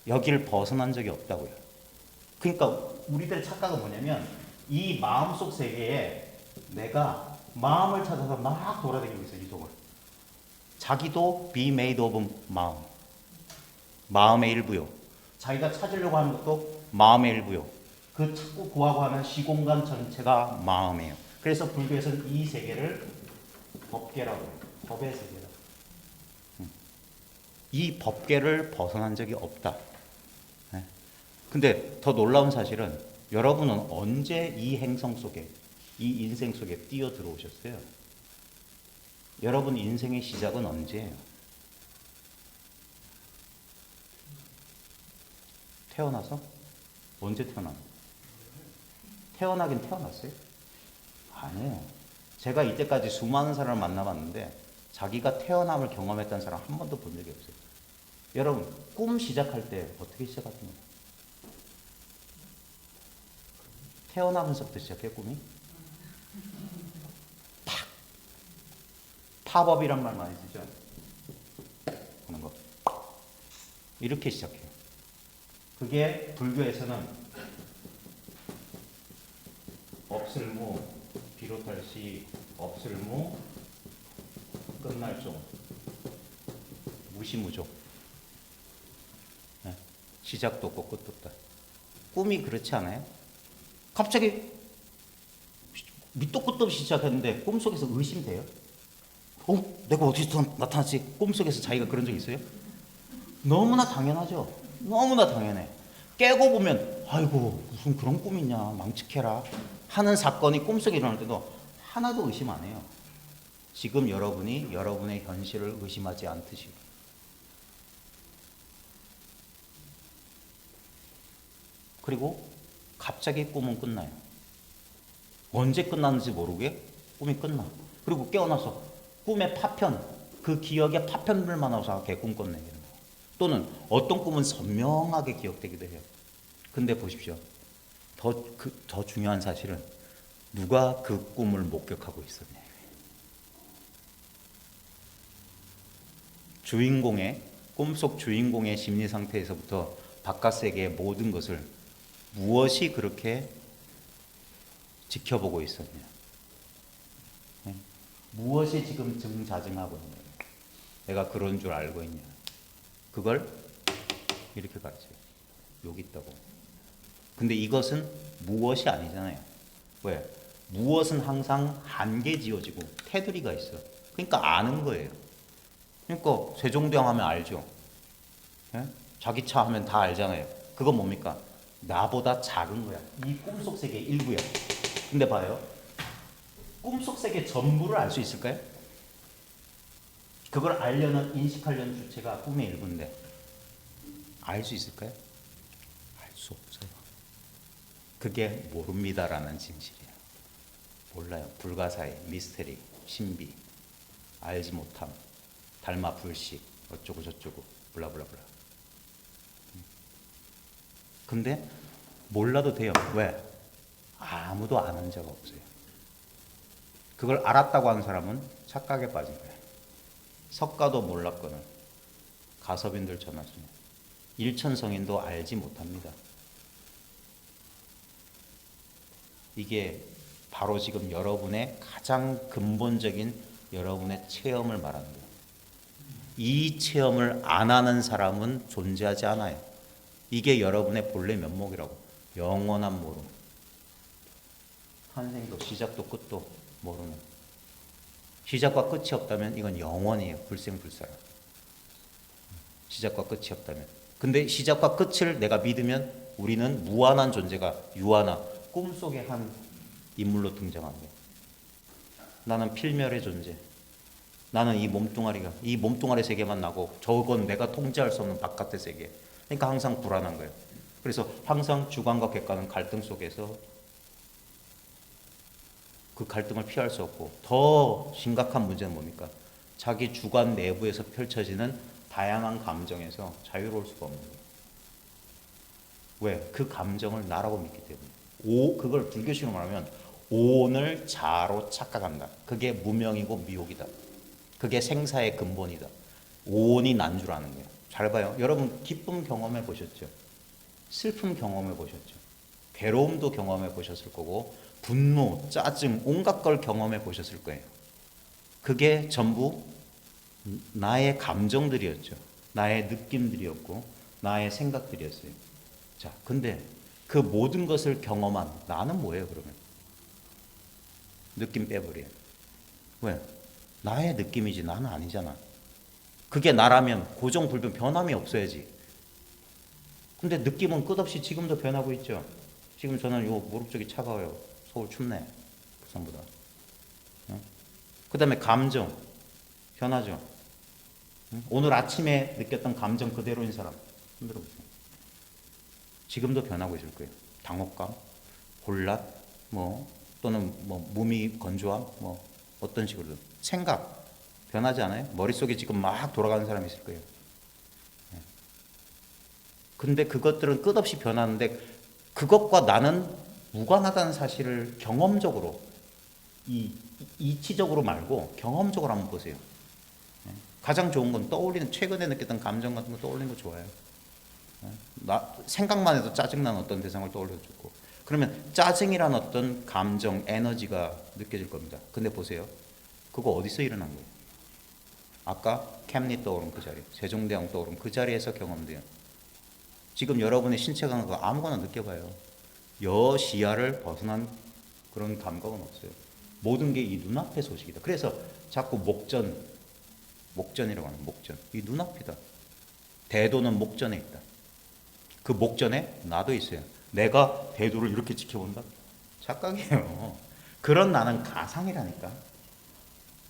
여기를 벗어난 적이 없다고요. 그러니까 우리들의 착각은 뭐냐면 이 마음속 세계에 내가 마음을 찾아서 막 돌아다니고 있어요. 이 속을. 자기도 be made of 마음. 마음의 일부요. 자기가 찾으려고 하는 것도 마음의 일부요. 그 찾고 구하고 하는 시공간 전체가 마음이에요. 그래서 불교에서는 이 세계를 법계라고 해요. 법의 세계다. 이 법계를 벗어난 적이 없다. 근데 더 놀라운 사실은 여러분은 언제 이 행성 속에, 이 인생 속에 뛰어 들어오셨어요? 여러분 인생의 시작은 언제예요? 태어나서? 언제 태어나요? 태어나긴 태어났어요? 아니에요. 제가 이때까지 수많은 사람을 만나봤는데 자기가 태어남을 경험했다는 사람 한 번도 본 적이 없어요. 여러분, 꿈 시작할 때 어떻게 시작합니까? 태어나면서부터 시작해, 꿈이? 팝업이란 말 많이 쓰죠? 그런 거. 이렇게 시작해요. 그게 불교에서는 없을무, 비롯할 시, 없을무, 끝날 종, 무시무종. 네. 시작도 없고 끝도 없다. 꿈이 그렇지 않아요? 갑자기 밑도 끝도 없이 시작했는데 꿈속에서 의심돼요? 내가 어디서 나타났지? 꿈속에서 자기가 그런 적 있어요? 너무나 당연하죠. 너무나 당연해. 깨고 보면 아이고 무슨 그런 꿈이 있냐 망측해라 하는 사건이 꿈속에 일어날 때도 하나도 의심 안 해요. 지금 여러분이 여러분의 현실을 의심하지 않듯이. 그리고 갑자기 꿈은 끝나요. 언제 끝났는지 모르게 꿈이 끝나. 그리고 깨어나서 꿈의 파편, 그 기억의 파편들만 나와서 꿈 꿨네. 또는 어떤 꿈은 선명하게 기억되기도 해요. 근데 보십시오. 더 중요한 사실은 누가 그 꿈을 목격하고 있었냐. 꿈속 주인공의 심리 상태에서부터 바깥 세계의 모든 것을 무엇이 그렇게 지켜보고 있었냐. 무엇이 지금 증자증하고 있냐. 내가 그런 줄 알고 있냐. 그걸 이렇게 가르쳐요. 여기 있다고. 근데 이것은 무엇이 아니잖아요. 왜? 무엇은 항상 한계 지어지고 테두리가 있어. 그러니까 아는 거예요. 그러니까 세종대왕 하면 알죠. 예? 자기 차 하면 다 알잖아요. 그건 뭡니까? 나보다 작은 거야. 이 꿈속 세계의 일부야. 근데 봐요. 꿈속 세계 전부를 알 수 있을까요? 그걸 알려는 인식하려는 주체가 꿈의 일부인데 알 수 있을까요? 알 수 없어요. 그게 모릅니다라는 진실이에요. 몰라요. 불가사의, 미스테리, 신비, 알지 못함, 달마 불식, 어쩌고 저쩌고 블라블라블라. 근데 몰라도 돼요. 왜? 아무도 아는 자가 없어요. 그걸 알았다고 하는 사람은 착각에 빠진 거예요. 석가도 몰랐거늘 가섭인들 전하시네. 일천성인도 알지 못합니다. 이게 바로 지금 여러분의 가장 근본적인 여러분의 체험을 말하는 거예요. 이 체험을 안 하는 사람은 존재하지 않아요. 이게 여러분의 본래 면목이라고. 영원한 모름. 탄생도 시작도 끝도 모르는. 시작과 끝이 없다면 이건 영원이에요. 불생불사라. 시작과 끝이 없다면. 근데 시작과 끝을 내가 믿으면 우리는 무한한 존재가 유한한 꿈속의 한 인물로 등장합니다. 나는 필멸의 존재. 나는 이 몸뚱아리 세계만 나고 저건 내가 통제할 수 없는 바깥의 세계. 그러니까 항상 불안한 거예요. 그래서 항상 주관과 객관은 갈등 속에서 그 갈등을 피할 수 없고 더 심각한 문제는 뭡니까? 자기 주관 내부에서 펼쳐지는 다양한 감정에서 자유로울 수가 없는 거예요. 왜? 그 감정을 나라고 믿기 때문에. 그걸 불교식으로 말하면 오온을 자로 착각한다. 그게 무명이고 미혹이다. 그게 생사의 근본이다. 오온이 난 줄 아는 거예요. 잘 봐요. 여러분 기쁨 경험해 보셨죠? 슬픔 경험해 보셨죠? 괴로움도 경험해 보셨을 거고 분노, 짜증, 온갖 걸 경험해 보셨을 거예요. 그게 전부 나의 감정들이었죠. 나의 느낌들이었고 나의 생각들이었어요. 자, 근데 그 모든 것을 경험한 나는 뭐예요, 그러면? 느낌 빼버려요. 왜? 나의 느낌이지 나는 아니잖아. 그게 나라면 고정불변 변함이 없어야지. 근데 느낌은 끝없이 지금도 변하고 있죠. 지금 저는 요 무릎 쪽이 차가워요. 서울 춥네. 부산보다. 그 다음에 감정 변하죠. 오늘 아침에 느꼈던 감정 그대로인 사람 흔들어 보세요. 지금도 변하고 있을 거예요. 당혹감, 혼란, 또는 무미 건조함, 어떤 식으로든. 생각 변하지 않아요? 머릿속에 지금 막 돌아가는 사람이 있을 거예요. 예. 근데 그것들은 끝없이 변하는데 그것과 나는 무관하다는 사실을 경험적으로 이치적으로 말고 경험적으로 한번 보세요. 예. 가장 좋은 건 떠올리는 최근에 느꼈던 감정 같은 거 떠올리는 거 좋아요. 예. 생각만 해도 짜증나는 어떤 대상을 떠올려도 좋고 그러면 짜증이란 어떤 감정, 에너지가 느껴질 겁니다. 근데 보세요. 그거 어디서 일어난 거예요? 아까 캠리 떠오른 그 자리, 세종대왕 떠오른 그 자리에서 경험돼요. 지금 여러분의 신체 감각 아무거나 느껴봐요. 여시야를 벗어난 그런 감각은 없어요. 모든 게 이 눈앞의 소식이다. 그래서 자꾸 목전이라고 하는 목전. 이 눈앞이다. 대도는 목전에 있다. 그 목전에 나도 있어요. 내가 대도를 이렇게 지켜본다? 착각이에요. 그런 나는 가상이라니까.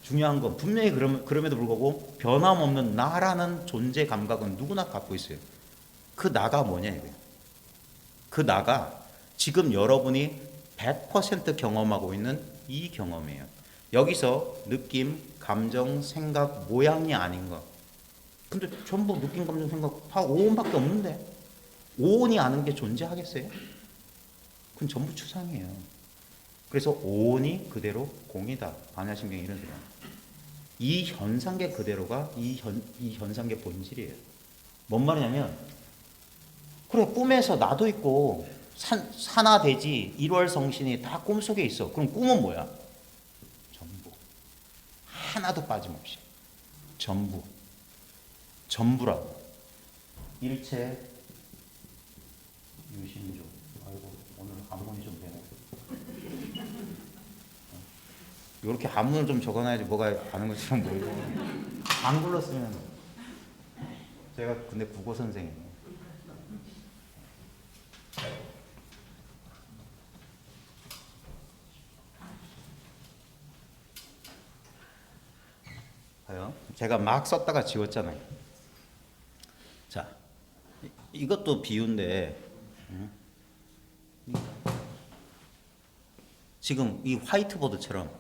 중요한 건 분명히 그럼에도 불구하고 변함없는 나라는 존재 감각은 누구나 갖고 있어요. 그 나가 뭐냐 이거예요. 그 나가 지금 여러분이 100% 경험하고 있는 이 경험이에요. 여기서 느낌, 감정, 생각, 모양이 아닌 거. 근데 전부 느낌, 감정, 생각 다 오온밖에 없는데 오온이 아는 게 존재하겠어요? 그건 전부 추상이에요. 그래서 오온이 그대로 공이다. 반야신경 이런 소리. 이 현상계 그대로가 이 현상계 본질이에요. 뭔 말이냐면 그래 꿈에서 나도 있고 산하대지 일월성신이 다 꿈속에 있어. 그럼 꿈은 뭐야? 전부. 하나도 빠짐없이. 전부라고. 일체 유심조. 아이고 오늘 한문이 좀 되네. 이렇게 한문을 좀 적어놔야지 뭐가 아는 것처럼 보이고. 한글로 쓰면 제가 근데 국어 선생이에요. 봐요. 제가 막 썼다가 지웠잖아요. 자, 이것도 비유인데 지금 이 화이트보드처럼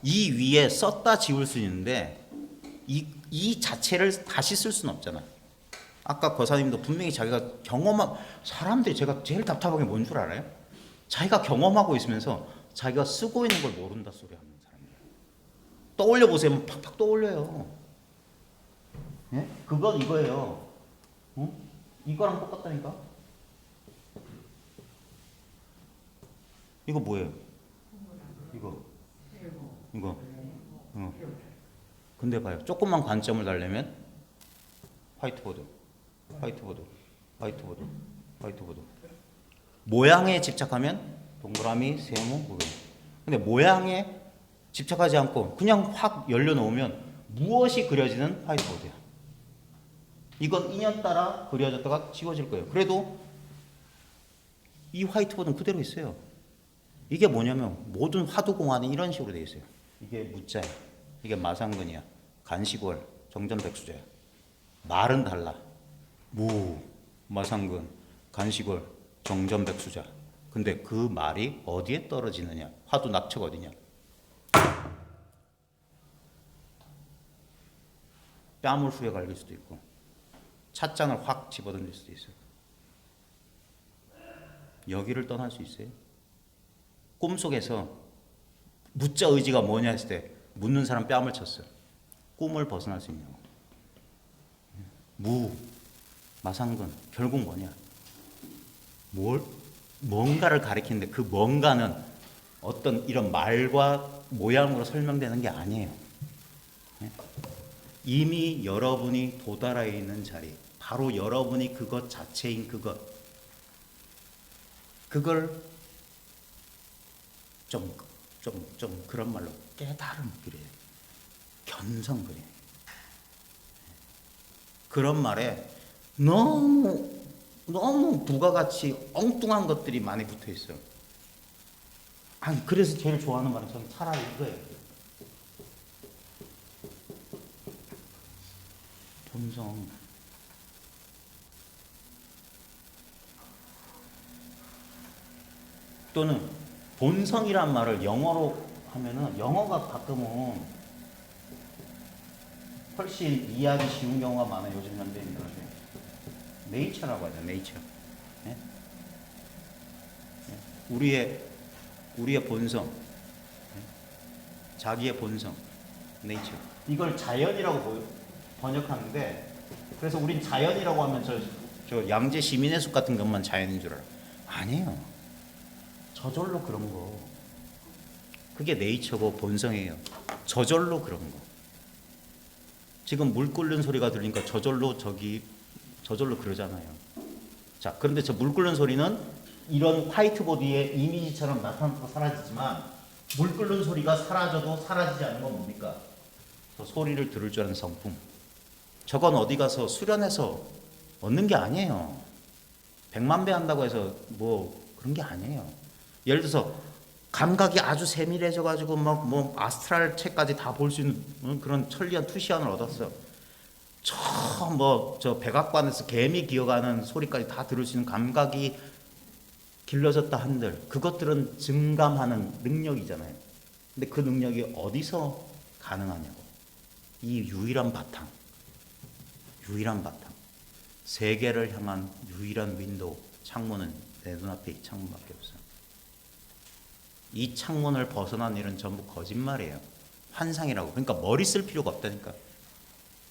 이 위에 썼다 지울 수 있는데 이 자체를 다시 쓸 수는 없잖아. 아까 거사님도 분명히 자기가 경험한 사람들이 제가 제일 답답한 게 뭔 줄 알아요? 자기가 경험하고 있으면서 자기가 쓰고 있는 걸 모른다 소리 하는 사람들. 떠올려 보세요. 팍팍 떠올려요. 예? 그건 이거예요. 응? 이거랑 똑같다니까. 이거 뭐예요? 이거. 근데 봐요. 조금만 관점을 달려면 화이트보드. 모양에 집착하면 동그라미, 세모, 그거. 근데 모양에 집착하지 않고 그냥 확 열려놓으면 무엇이 그려지는 화이트보드야. 이건 인연 따라 그려졌다가 지워질 거예요. 그래도 이 화이트보드는 그대로 있어요. 이게 뭐냐면 모든 화두공안이 이런 식으로 되어 있어요. 이게 무자야. 이게 마상근이야. 간시골, 정전백수자야. 말은 달라. 무, 마상근, 간시골, 정전백수자. 근데 그 말이 어디에 떨어지느냐? 화두 낙처가 어디냐? 뺨을 후에 갈길 수도 있고 찻잔을 확 집어던질 수도 있어요. 여기를 떠날 수 있어요? 꿈속에서 무자 의지가 뭐냐 했을 때 묻는 사람 뺨을 쳤어요. 꿈을 벗어날 수 있냐고. 무, 마상근 결국 뭐냐? 뭔가를 가리키는데 그 뭔가는 어떤 이런 말과 모양으로 설명되는 게 아니에요. 이미 여러분이 도달해 있는 자리, 바로 여러분이 그것 자체인 그걸 좀 그런 말로 깨달음 그래요. 견성 그래요. 그런 말에 너무 부가가치 엉뚱한 것들이 많이 붙어 있어요. 아니 그래서 제일 좋아하는 말은 저는 차라리 이거예요. 본성. 또는 본성이란 말을 영어로 하면은 영어가 가끔은 훨씬 이해하기 쉬운 경우가 많아요. 요즘 현대인들한테. 네이처라고 하죠. 네이처. 예? 예? 우리의 본성, 자기의 본성, 네이처. 이걸 자연이라고 번역하는데, 그래서 우린 자연이라고 하면 저 양재 시민의 숲 같은 것만 자연인 줄 알아. 아니에요. 저절로 그런 거. 그게 네이처고 본성이에요. 저절로 그런 거. 지금 물 끓는 소리가 들리니까 저절로 그러잖아요. 자, 그런데 저 물 끓는 소리는 이런 화이트보드의 이미지처럼 나타나서 사라지지만, 물 끓는 소리가 사라져도 사라지지 않는 건 뭡니까? 저 소리를 들을 줄 아는 성품. 저건 어디 가서 수련해서 얻는 게 아니에요. 100만 배 한다고 해서 뭐 그런 게 아니에요. 예를 들어서 감각이 아주 세밀해져 가지고 막 뭐 아스트랄 책까지 다 볼 수 있는 그런 천리안 투시안을 얻었어. 저 백악관에서 개미 기어가는 소리까지 다 들을 수 있는 감각이 길러졌다 한들, 그것들은 증감하는 능력이잖아요. 근데 그 능력이 어디서 가능하냐고. 이 유일한 바탕. 세계를 향한 유일한 윈도우, 창문은 내 눈앞에 이 창문밖에 없어요. 이 창문을 벗어난 일은 전부 거짓말이에요. 환상이라고. 그러니까 머리 쓸 필요가 없다니까.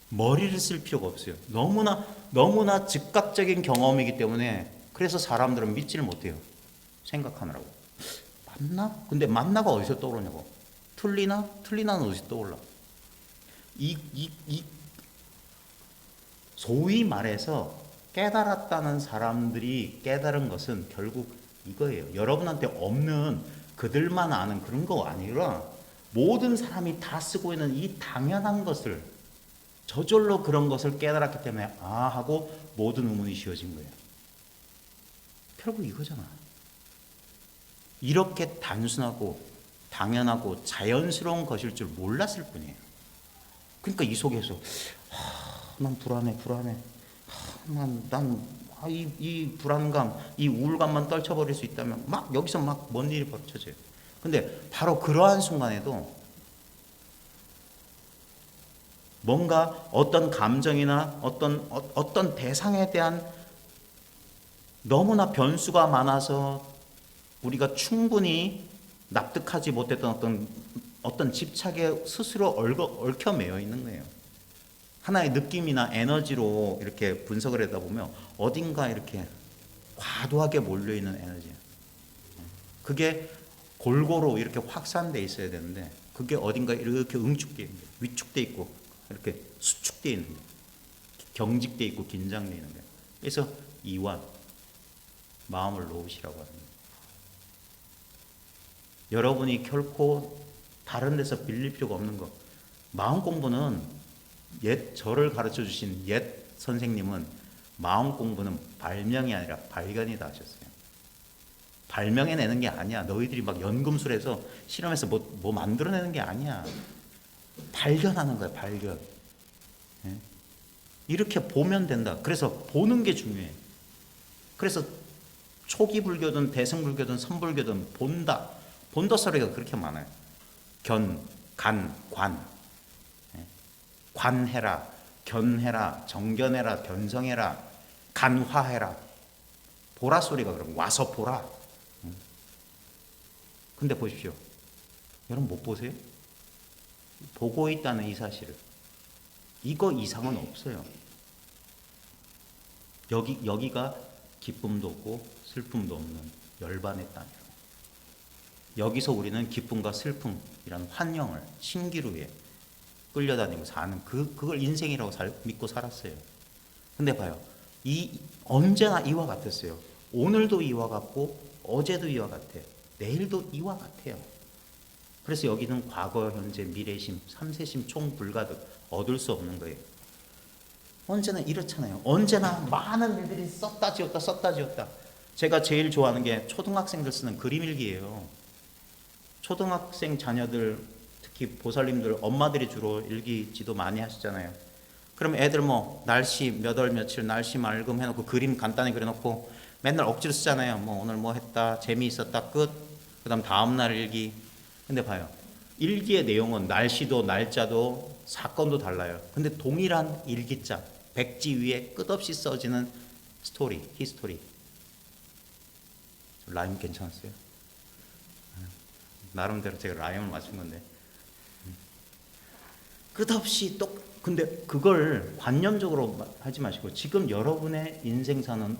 머리를 쓸 필요가 없어요. 너무나 즉각적인 경험이기 때문에, 그래서 사람들은 믿지를 못해요. 생각하느라고. 맞나? 근데 맞나가 어디서 떠오르냐고. 틀리나는 어디서 떠올라. 소위 말해서 깨달았다는 사람들이 깨달은 것은 결국 이거예요. 여러분한테 없는, 그들만 아는 그런 거 아니라 모든 사람이 다 쓰고 있는 이 당연한 것을, 저절로 그런 것을 깨달았기 때문에 하고 모든 의문이 지어진 거예요. 결국 이거잖아. 이렇게 단순하고 당연하고 자연스러운 것일 줄 몰랐을 뿐이에요. 그러니까 이 속에서 난 불안해. 이 불안감, 이 우울감만 떨쳐버릴 수 있다면 막 여기서 막 뭔 일이 벌어져요. 근데 바로 그러한 순간에도 뭔가 어떤 감정이나 어떤 대상에 대한 너무나 변수가 많아서 우리가 충분히 납득하지 못했던 어떤 집착에 스스로 얽혀 매여 있는 거예요. 하나의 느낌이나 에너지로 이렇게 분석을 하다 보면 어딘가 이렇게 과도하게 몰려있는 에너지. 그게 골고루 이렇게 확산돼 있어야 되는데, 그게 어딘가 이렇게 응축돼 있는 거예요. 위축돼 있고 이렇게 수축돼 있는 거예요. 경직돼 있고 긴장돼 있는 거예요. 그래서 이완, 마음을 놓으시라고 합니다. 여러분이 결코 다른 데서 빌릴 필요가 없는 거. 마음 공부는 저를 가르쳐 주신 옛 선생님은 마음 공부는 발명이 아니라 발견이다 하셨어요. 발명해내는 게 아니야. 너희들이 막 연금술해서 실험해서 뭐 만들어내는 게 아니야. 발견하는 거야, 발견. 예? 이렇게 보면 된다. 그래서 보는 게 중요해. 그래서 초기 불교든 대승불교든 선불교든 본다 소리가 그렇게 많아요. 관. 관해라, 견해라, 정견해라, 견성해라, 간화해라. 보라 소리가 그럼 와서 보라. 근데 보십시오. 여러분 못 보세요? 보고 있다는 이 사실을. 이거 이상은 없어요. 여기가 기쁨도 없고 슬픔도 없는 열반의 땅이에요. 여기서 우리는 기쁨과 슬픔이라는 환영을 신기루에 끌려다니고 사는 그걸 인생이라고 믿고 살았어요. 근데 봐요. 언제나 이와 같았어요. 오늘도 이와 같고 어제도 이와 같아. 내일도 이와 같아요. 그래서 여기는 과거, 현재, 미래심, 삼세심 총불가득 얻을 수 없는 거예요. 언제나 이렇잖아요. 언제나 많은 일들이 썼다 지웠다. 제가 제일 좋아하는 게 초등학생들 쓰는 그림일기예요. 초등학생 자녀들, 특히 보살님들, 엄마들이 주로 일기 지도 많이 하시잖아요. 그럼 애들 날씨 몇 월 며칠 날씨 맑음 해놓고 그림 간단히 그려놓고 맨날 억지로 쓰잖아요. 오늘 뭐 했다, 재미있었다, 끝. 그 다음 다음날 일기. 근데 봐요. 일기의 내용은 날씨도 날짜도 사건도 달라요. 근데 동일한 일기장, 백지 위에 끝없이 써지는 스토리, 히스토리. 라임 괜찮았어요? 나름대로 제가 라임을 맞춘 건데. 끝없이 근데 그걸 관념적으로 하지 마시고 지금 여러분의 인생사는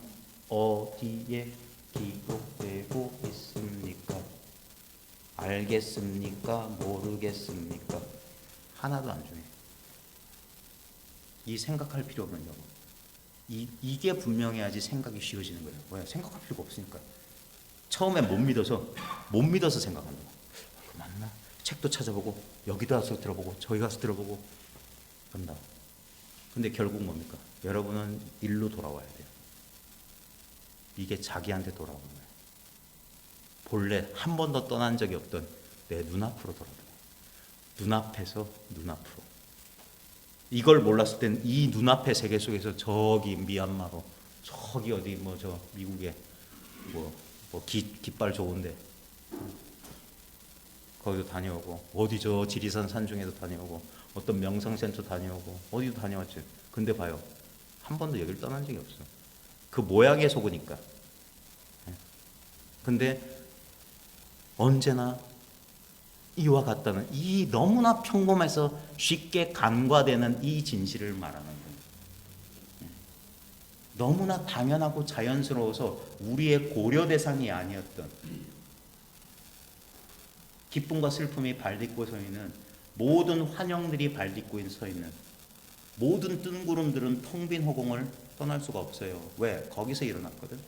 어디에 기록되고 있습니까? 알겠습니까? 모르겠습니까? 하나도 안 중요해. 이 생각할 필요 없는 거. 이게 분명해야지 생각이 쉬워지는 거예요. 왜? 생각할 필요가 없으니까. 처음에 못 믿어서 생각한다고. 그 맞나? 책도 찾아보고 여기도 가서 들어보고 저기 가서 들어보고 한다. 근데 결국 뭡니까? 여러분은 일로 돌아와야 돼요. 이게 자기한테 돌아오는 거예요. 본래 한 번도 떠난 적이 없던 내 눈앞으로 돌아오는 거예요. 눈앞에서 눈앞으로. 이걸 몰랐을 땐 이 눈앞의 세계 속에서 저기 미얀마로 저기 어디 뭐 저 미국에 뭐 깃발 좋은데 거기도 다녀오고 어디 저 지리산 산중에도 다녀오고 어떤 명상센터 다녀오고 어디도 다녀왔죠. 근데 봐요. 한 번도 여기를 떠난 적이 없어. 그 모양에 속으니까. 근데 언제나 이와 같다는 이 너무나 평범해서 쉽게 간과되는 이 진실을 말하는 거예요. 너무나 당연하고 자연스러워서 우리의 고려 대상이 아니었던 기쁨과 슬픔이 발딛고 서 있는 모든 환영들이 발딛고 서 있는 모든 뜬구름들은 텅 빈 허공을 떠날 수가 없어요. 왜? 거기서 일어났거든.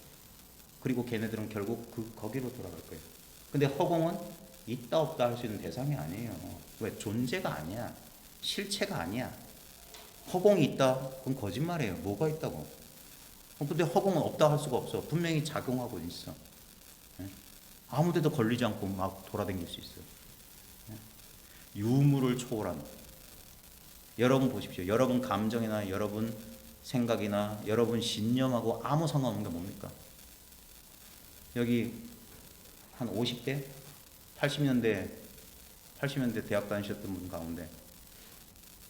그리고 걔네들은 결국 거기로 돌아갈 거예요. 근데 허공은 있다 없다 할 수 있는 대상이 아니에요. 왜? 존재가 아니야. 실체가 아니야. 허공이 있다? 그건 거짓말이에요. 뭐가 있다고? 근데 허공은 없다 할 수가 없어. 분명히 작용하고 있어. 아무데도 걸리지 않고 막 돌아다닐 수 있어요. 유무를 초월한. 여러분 보십시오. 여러분 감정이나 여러분 생각이나 여러분 신념하고 아무 상관없는 게 뭡니까? 여기 한 50대? 80년대 대학 다니셨던 분 가운데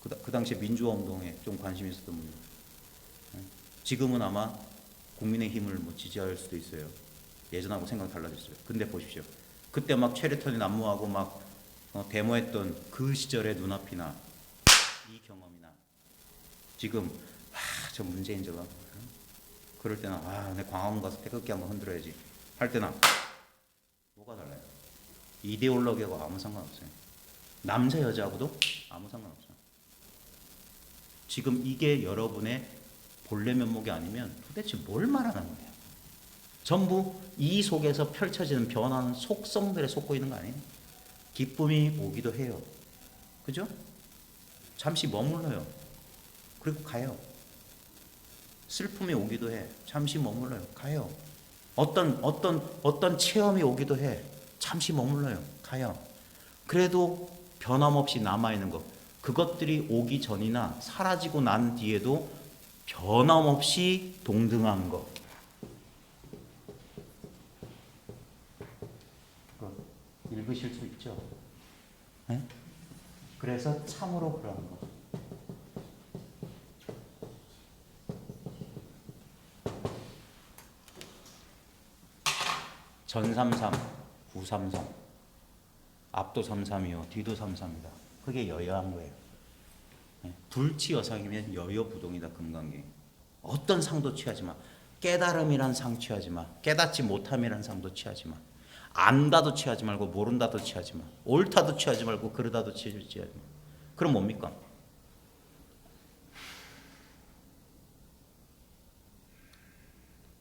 그 당시에 민주화 운동에 좀 관심이 있었던 분, 지금은 아마 국민의힘을 뭐 지지할 수도 있어요. 예전하고 생각 달라졌어요. 근데 보십시오. 그때 막 체류턴이 난무하고 막 데모했던 그 시절의 눈앞이나 이 경험이나 지금 저 문재인 저거 그럴 때는 내 광화문 가서 태극기 한번 흔들어야지 할 때나 뭐가 달라요? 이데올로기하고 아무 상관없어요. 남자 여자하고도 아무 상관없어요. 지금 이게 여러분의 본래 면목이 아니면 도대체 뭘 말하는 거예요? 전부 이 속에서 펼쳐지는 변화는 속성들에 속고 있는 거 아니에요? 기쁨이 오기도 해요. 그죠? 잠시 머물러요. 그리고 가요. 슬픔이 오기도 해. 잠시 머물러요. 가요. 어떤 체험이 오기도 해. 잠시 머물러요. 가요. 그래도 변함없이 남아있는 것. 그것들이 오기 전이나 사라지고 난 뒤에도 변함없이 동등한 것. 읽으실 수 있죠? 네? 그래서 참으로 그러한 것. 전33, 후33, 앞도 33이요, 뒤도 33이다. 그게 여여한 거예요. 불치여상이면 여여부동이다. 금강경. 어떤 상도 취하지 마. 깨달음이란 상 취하지 마. 깨닫지 못함이란 상도 취하지 마. 안다도 취하지 말고 모른다도 취하지 마. 옳다도 취하지 말고 그르다도 취하지 마. 그럼 뭡니까?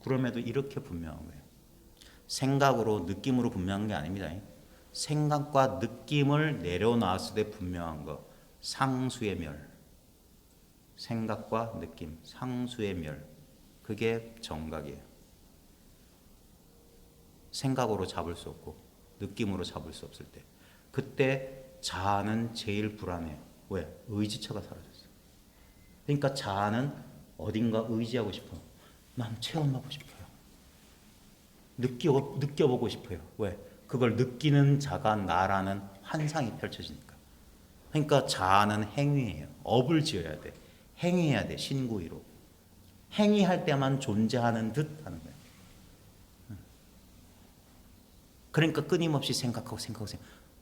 그럼에도 이렇게 분명한 거예요. 생각으로 느낌으로 분명한 게 아닙니다. 생각과 느낌을 내려놨을 때 분명한 거. 상수의 멸. 생각과 느낌, 상수의 멸. 그게 정각이에요. 생각으로 잡을 수 없고 느낌으로 잡을 수 없을 때, 그때 자아는 제일 불안해요. 왜? 의지처가 사라졌어요. 그러니까 자아는 어딘가 의지하고 싶어요. 난 체험하고 싶어요. 느껴보고 싶어요. 왜? 그걸 느끼는 자가 나라는 환상이 펼쳐지니까. 그러니까 자아는 행위예요. 업을 지어야 돼. 행위해야 돼. 신구이로. 행위할 때만 존재하는 듯 하는 거예요. 그러니까 끊임없이 생각하고.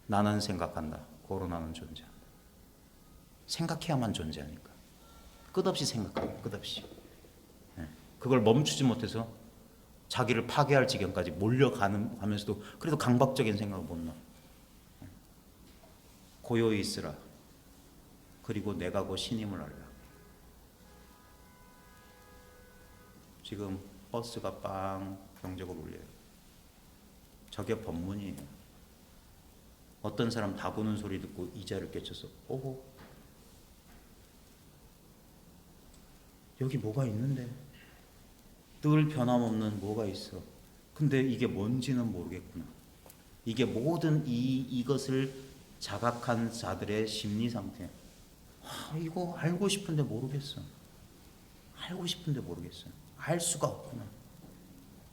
나는 생각한다. 코로나는 존재한다. 생각해야만 존재하니까. 끝없이 생각하고 끝없이. 그걸 멈추지 못해서 자기를 파괴할 지경까지 몰려가면서도 그래도 강박적인 생각을 못 놔. 고요히 있으라. 그리고 내가 곧 신임을 알라. 지금 버스가 빵 경적을 울려요. 저게 법문이에요. 어떤 사람 다구는 소리 듣고 이자를 깨쳐서 오호, 여기 뭐가 있는데, 늘 변함없는 뭐가 있어. 근데 이게 뭔지는 모르겠구나. 이게 모든 이것을 자각한 자들의 심리 상태. 이거 알고 싶은데 모르겠어. 알고 싶은데 모르겠어. 알 수가 없구나.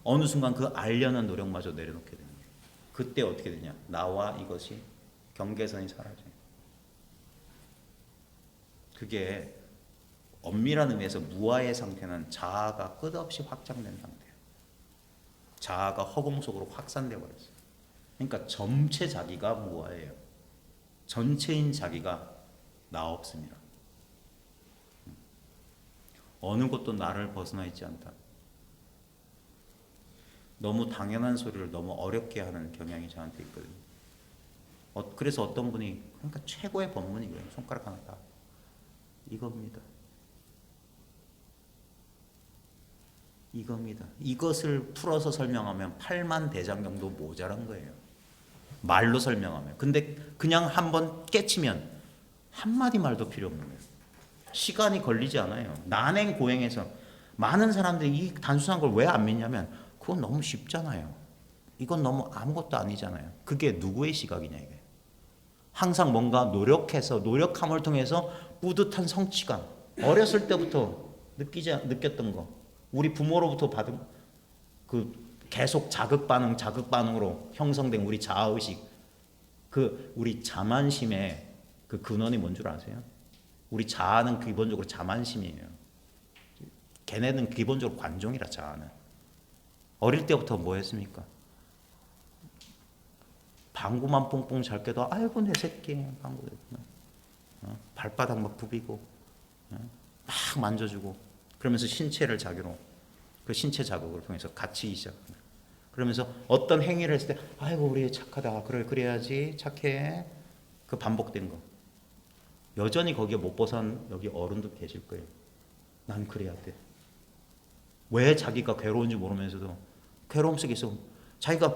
어느 순간 그 알려는 노력마저 내려놓게 되는 거예요. 그때 어떻게 되냐? 나와 이것이 경계선이 사라져요. 그게 엄밀한 의미에서 무아의 상태는 자아가 끝없이 확장된 상태예요. 자아가 허공 속으로 확산되어 버렸어요. 그러니까 전체 자기가 무아예요. 전체인 자기가 나 없습니다. 어느 것도 나를 벗어나 있지 않다. 너무 당연한 소리를 너무 어렵게 하는 경향이 저한테 있거든요. 그래서 어떤 분이 그러니까 최고의 법문이고요. 손가락 하나 딱 이겁니다. 이겁니다. 이것을 풀어서 설명하면 8만 대장경도 모자란 거예요. 말로 설명하면. 근데 그냥 한번 깨치면 한마디 말도 필요 없는 거예요. 시간이 걸리지 않아요. 난행고행해서 많은 사람들이 이 단순한 걸 왜 안 믿냐면 그건 너무 쉽잖아요. 이건 너무 아무것도 아니잖아요. 그게 누구의 시각이냐 이게. 항상 뭔가 노력함을 통해서 뿌듯한 성취감. 어렸을 때부터 느꼈던 거. 우리 부모로부터 받은 그 계속 자극 반응으로 형성된 우리 자아의식. 그 우리 자만심의 그 근원이 뭔 줄 아세요? 우리 자아는 기본적으로 자만심이에요. 걔네는 기본적으로 관종이라 자아는. 어릴 때부터 뭐 했습니까? 방구만 뽕뽕 잘 깨도 아이고 내 새끼 방구 발바닥 막 부비고 막 만져주고 그러면서 신체를 자기로 그 신체 자극을 통해서 갇히기 시작합니다. 그러면서 어떤 행위를 했을 때 아이고 우리 착하다 그래야지 착해 그 반복된 거 여전히 거기에 못 벗어난 여기 어른도 계실 거예요. 난 그래야 돼. 왜 자기가 괴로운지 모르면서도 괴로움 속에서 자기가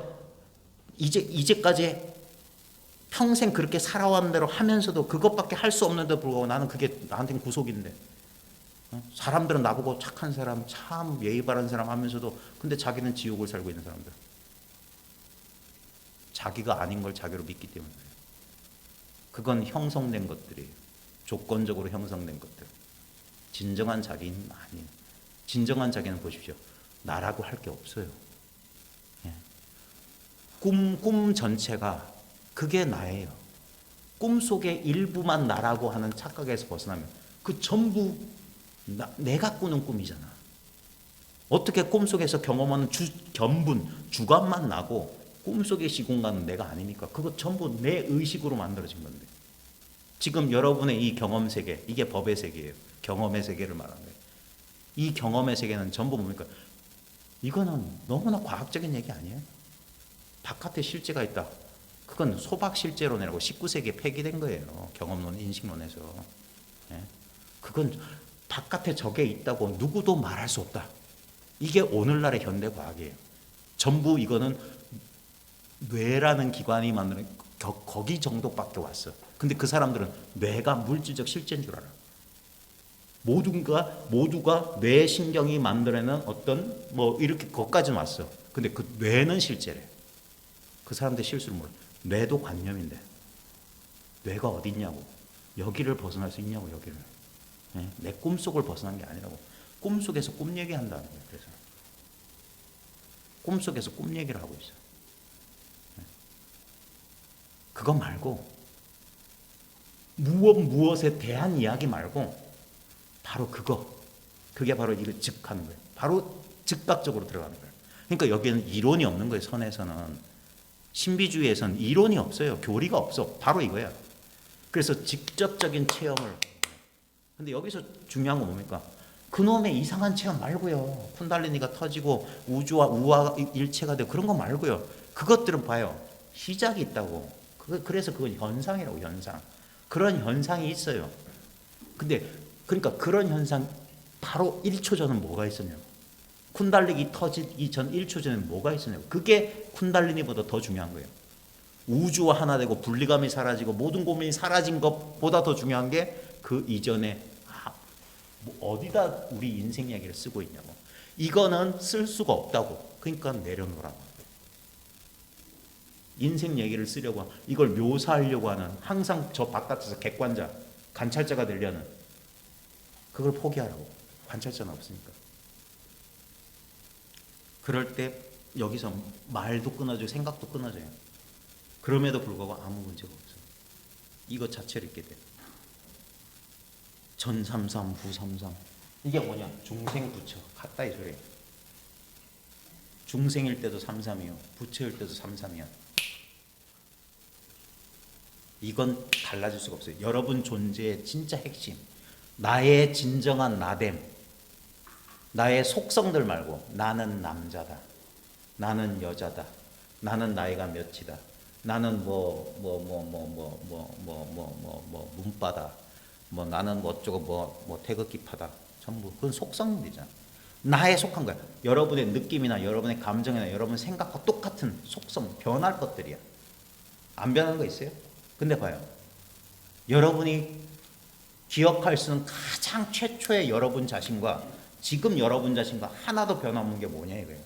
이제까지 평생 그렇게 살아온 대로 하면서도 그것밖에 할 수 없는데 불구하고 나는 그게 나한테는 구속인데 사람들은 나보고 착한 사람 참 예의 바른 사람 하면서도 근데 자기는 지옥을 살고 있는 사람들 자기가 아닌 걸 자기로 믿기 때문에 그건 형성된 것들이에요. 조건적으로 형성된 것들. 진정한 자기는 아니에요. 진정한 자기는 보십시오. 나라고 할 게 없어요. 꿈 전체가 그게 나예요. 꿈 속의 일부만 나라고 하는 착각에서 벗어나면 그 전부 내가 꾸는 꿈이잖아. 어떻게 꿈속에서 경험하는 주관만 나고 꿈속의 시공간은 내가 아닙니까? 그거 전부 내 의식으로 만들어진 건데. 지금 여러분의 이 경험 세계, 이게 법의 세계예요. 경험의 세계를 말하는 거예요. 이 경험의 세계는 전부 뭡니까? 이거는 너무나 과학적인 얘기 아니에요? 바깥에 실제가 있다. 그건 소박 실제론이라고 19세기에 폐기된 거예요. 경험론, 인식론에서. 그건 바깥에 저게 있다고 누구도 말할 수 없다. 이게 오늘날의 현대 과학이에요. 전부 이거는 뇌라는 기관이 만드는 거기 정도밖에 왔어. 근데 그 사람들은 뇌가 물질적 실제인 줄 알아. 모두가 뇌 신경이 만들어내는 어떤 뭐 이렇게 거기까지는 왔어. 근데 그 뇌는 실제래. 그 사람들 실수를 몰라. 뇌도 관념인데 뇌가 어디 있냐고. 여기를 벗어날 수 있냐고 여기를. 내 꿈속을 벗어난 게 아니라고. 꿈속에서 꿈 얘기한다는 거예요. 그래서 꿈속에서 꿈 얘기를 하고 있어. 그거 말고 무엇에 대한 이야기 말고 바로 그게 바로 이거 즉하는 거예요. 바로 즉각적으로 들어가는 거예요. 그러니까 여기에는 이론이 없는 거예요. 선에서는. 신비주의에서는 이론이 없어요. 교리가 없어. 바로 이거야. 그래서 직접적인 체험을. 근데 여기서 중요한 건 뭡니까? 그놈의 이상한 체험 말고요. 쿤달리니가 터지고 우주와 우화 일체가 되고 그런 거 말고요. 그것들은 봐요. 시작이 있다고. 그래서 그건 현상이라고, 현상. 그런 현상이 있어요. 근데 그러니까 그런 현상 바로 1초 전은 뭐가 있었냐고. 쿤달리니 터지기 전 1초 전에 뭐가 있었냐고. 그게 쿤달리니보다 더 중요한 거예요. 우주와 하나 되고 분리감이 사라지고 모든 고민이 사라진 것보다 더 중요한 게 그 이전에 뭐 어디다 우리 인생 이야기를 쓰고 있냐고. 이거는 쓸 수가 없다고. 그러니까 내려놓으라고. 인생 얘기를 쓰려고 이걸 묘사하려고 하는 항상 저 바깥에서 객관자, 관찰자가 되려는 그걸 포기하라고. 관찰자는 없으니까. 그럴 때 여기서 말도 끊어져요. 생각도 끊어져요. 그럼에도 불구하고 아무 문제가 없어요. 이것 자체를 읽게 돼요. 전삼삼 후삼삼 이게 뭐냐? 중생부처 같다 이 소리예요. 중생일 때도 삼삼이요, 부처일 때도 삼삼이야. 이건 달라질 수가 없어요. 여러분 존재의 진짜 핵심, 나의 진정한 나됨, 나의 속성들 말고 나는 남자다, 나는 여자다, 나는 나이가 몇이다, 나는 문바다, 뭐 나는 뭐 어쩌고 뭐 태극기파다. 전부 그건 속성들이잖아. 나에 속한 거야. 여러분의 느낌이나 여러분의 감정이나 여러분 생각과 똑같은 속성, 변할 것들이야. 안 변하는 거 있어요? 근데 봐요. 여러분이 기억할 수 있는 가장 최초의 여러분 자신과 지금 여러분 자신과 하나도 변함없는 게 뭐냐 이거예요.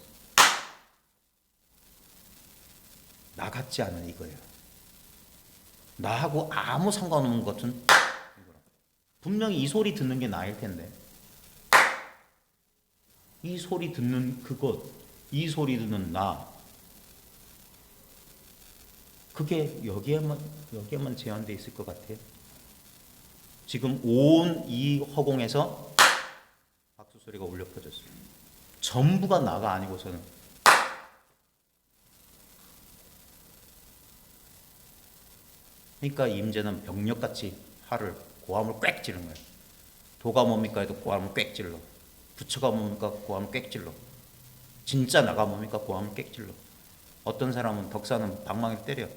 나 같지 않은 이거예요. 나하고 아무 상관없는 것은 분명히 이 소리 듣는 게 나일 텐데, 이 소리 듣는 그것, 이 소리 듣는 나, 그게 여기에만 제한되어 있을 것 같아요. 지금 온 이 허공에서 박수 소리가 울려 퍼졌어요. 전부가 나가 아니고서는. 그러니까 임재는 병력같이 고함을 꽥 지른 거예요. 도가 뭡니까 해도 고함을 꽥 질러. 부처가 뭡니까 고함을 꽥 질러. 진짜 나가 뭡니까 고함을 꽥 질러. 어떤 사람은 덕사는 방망이로 때려.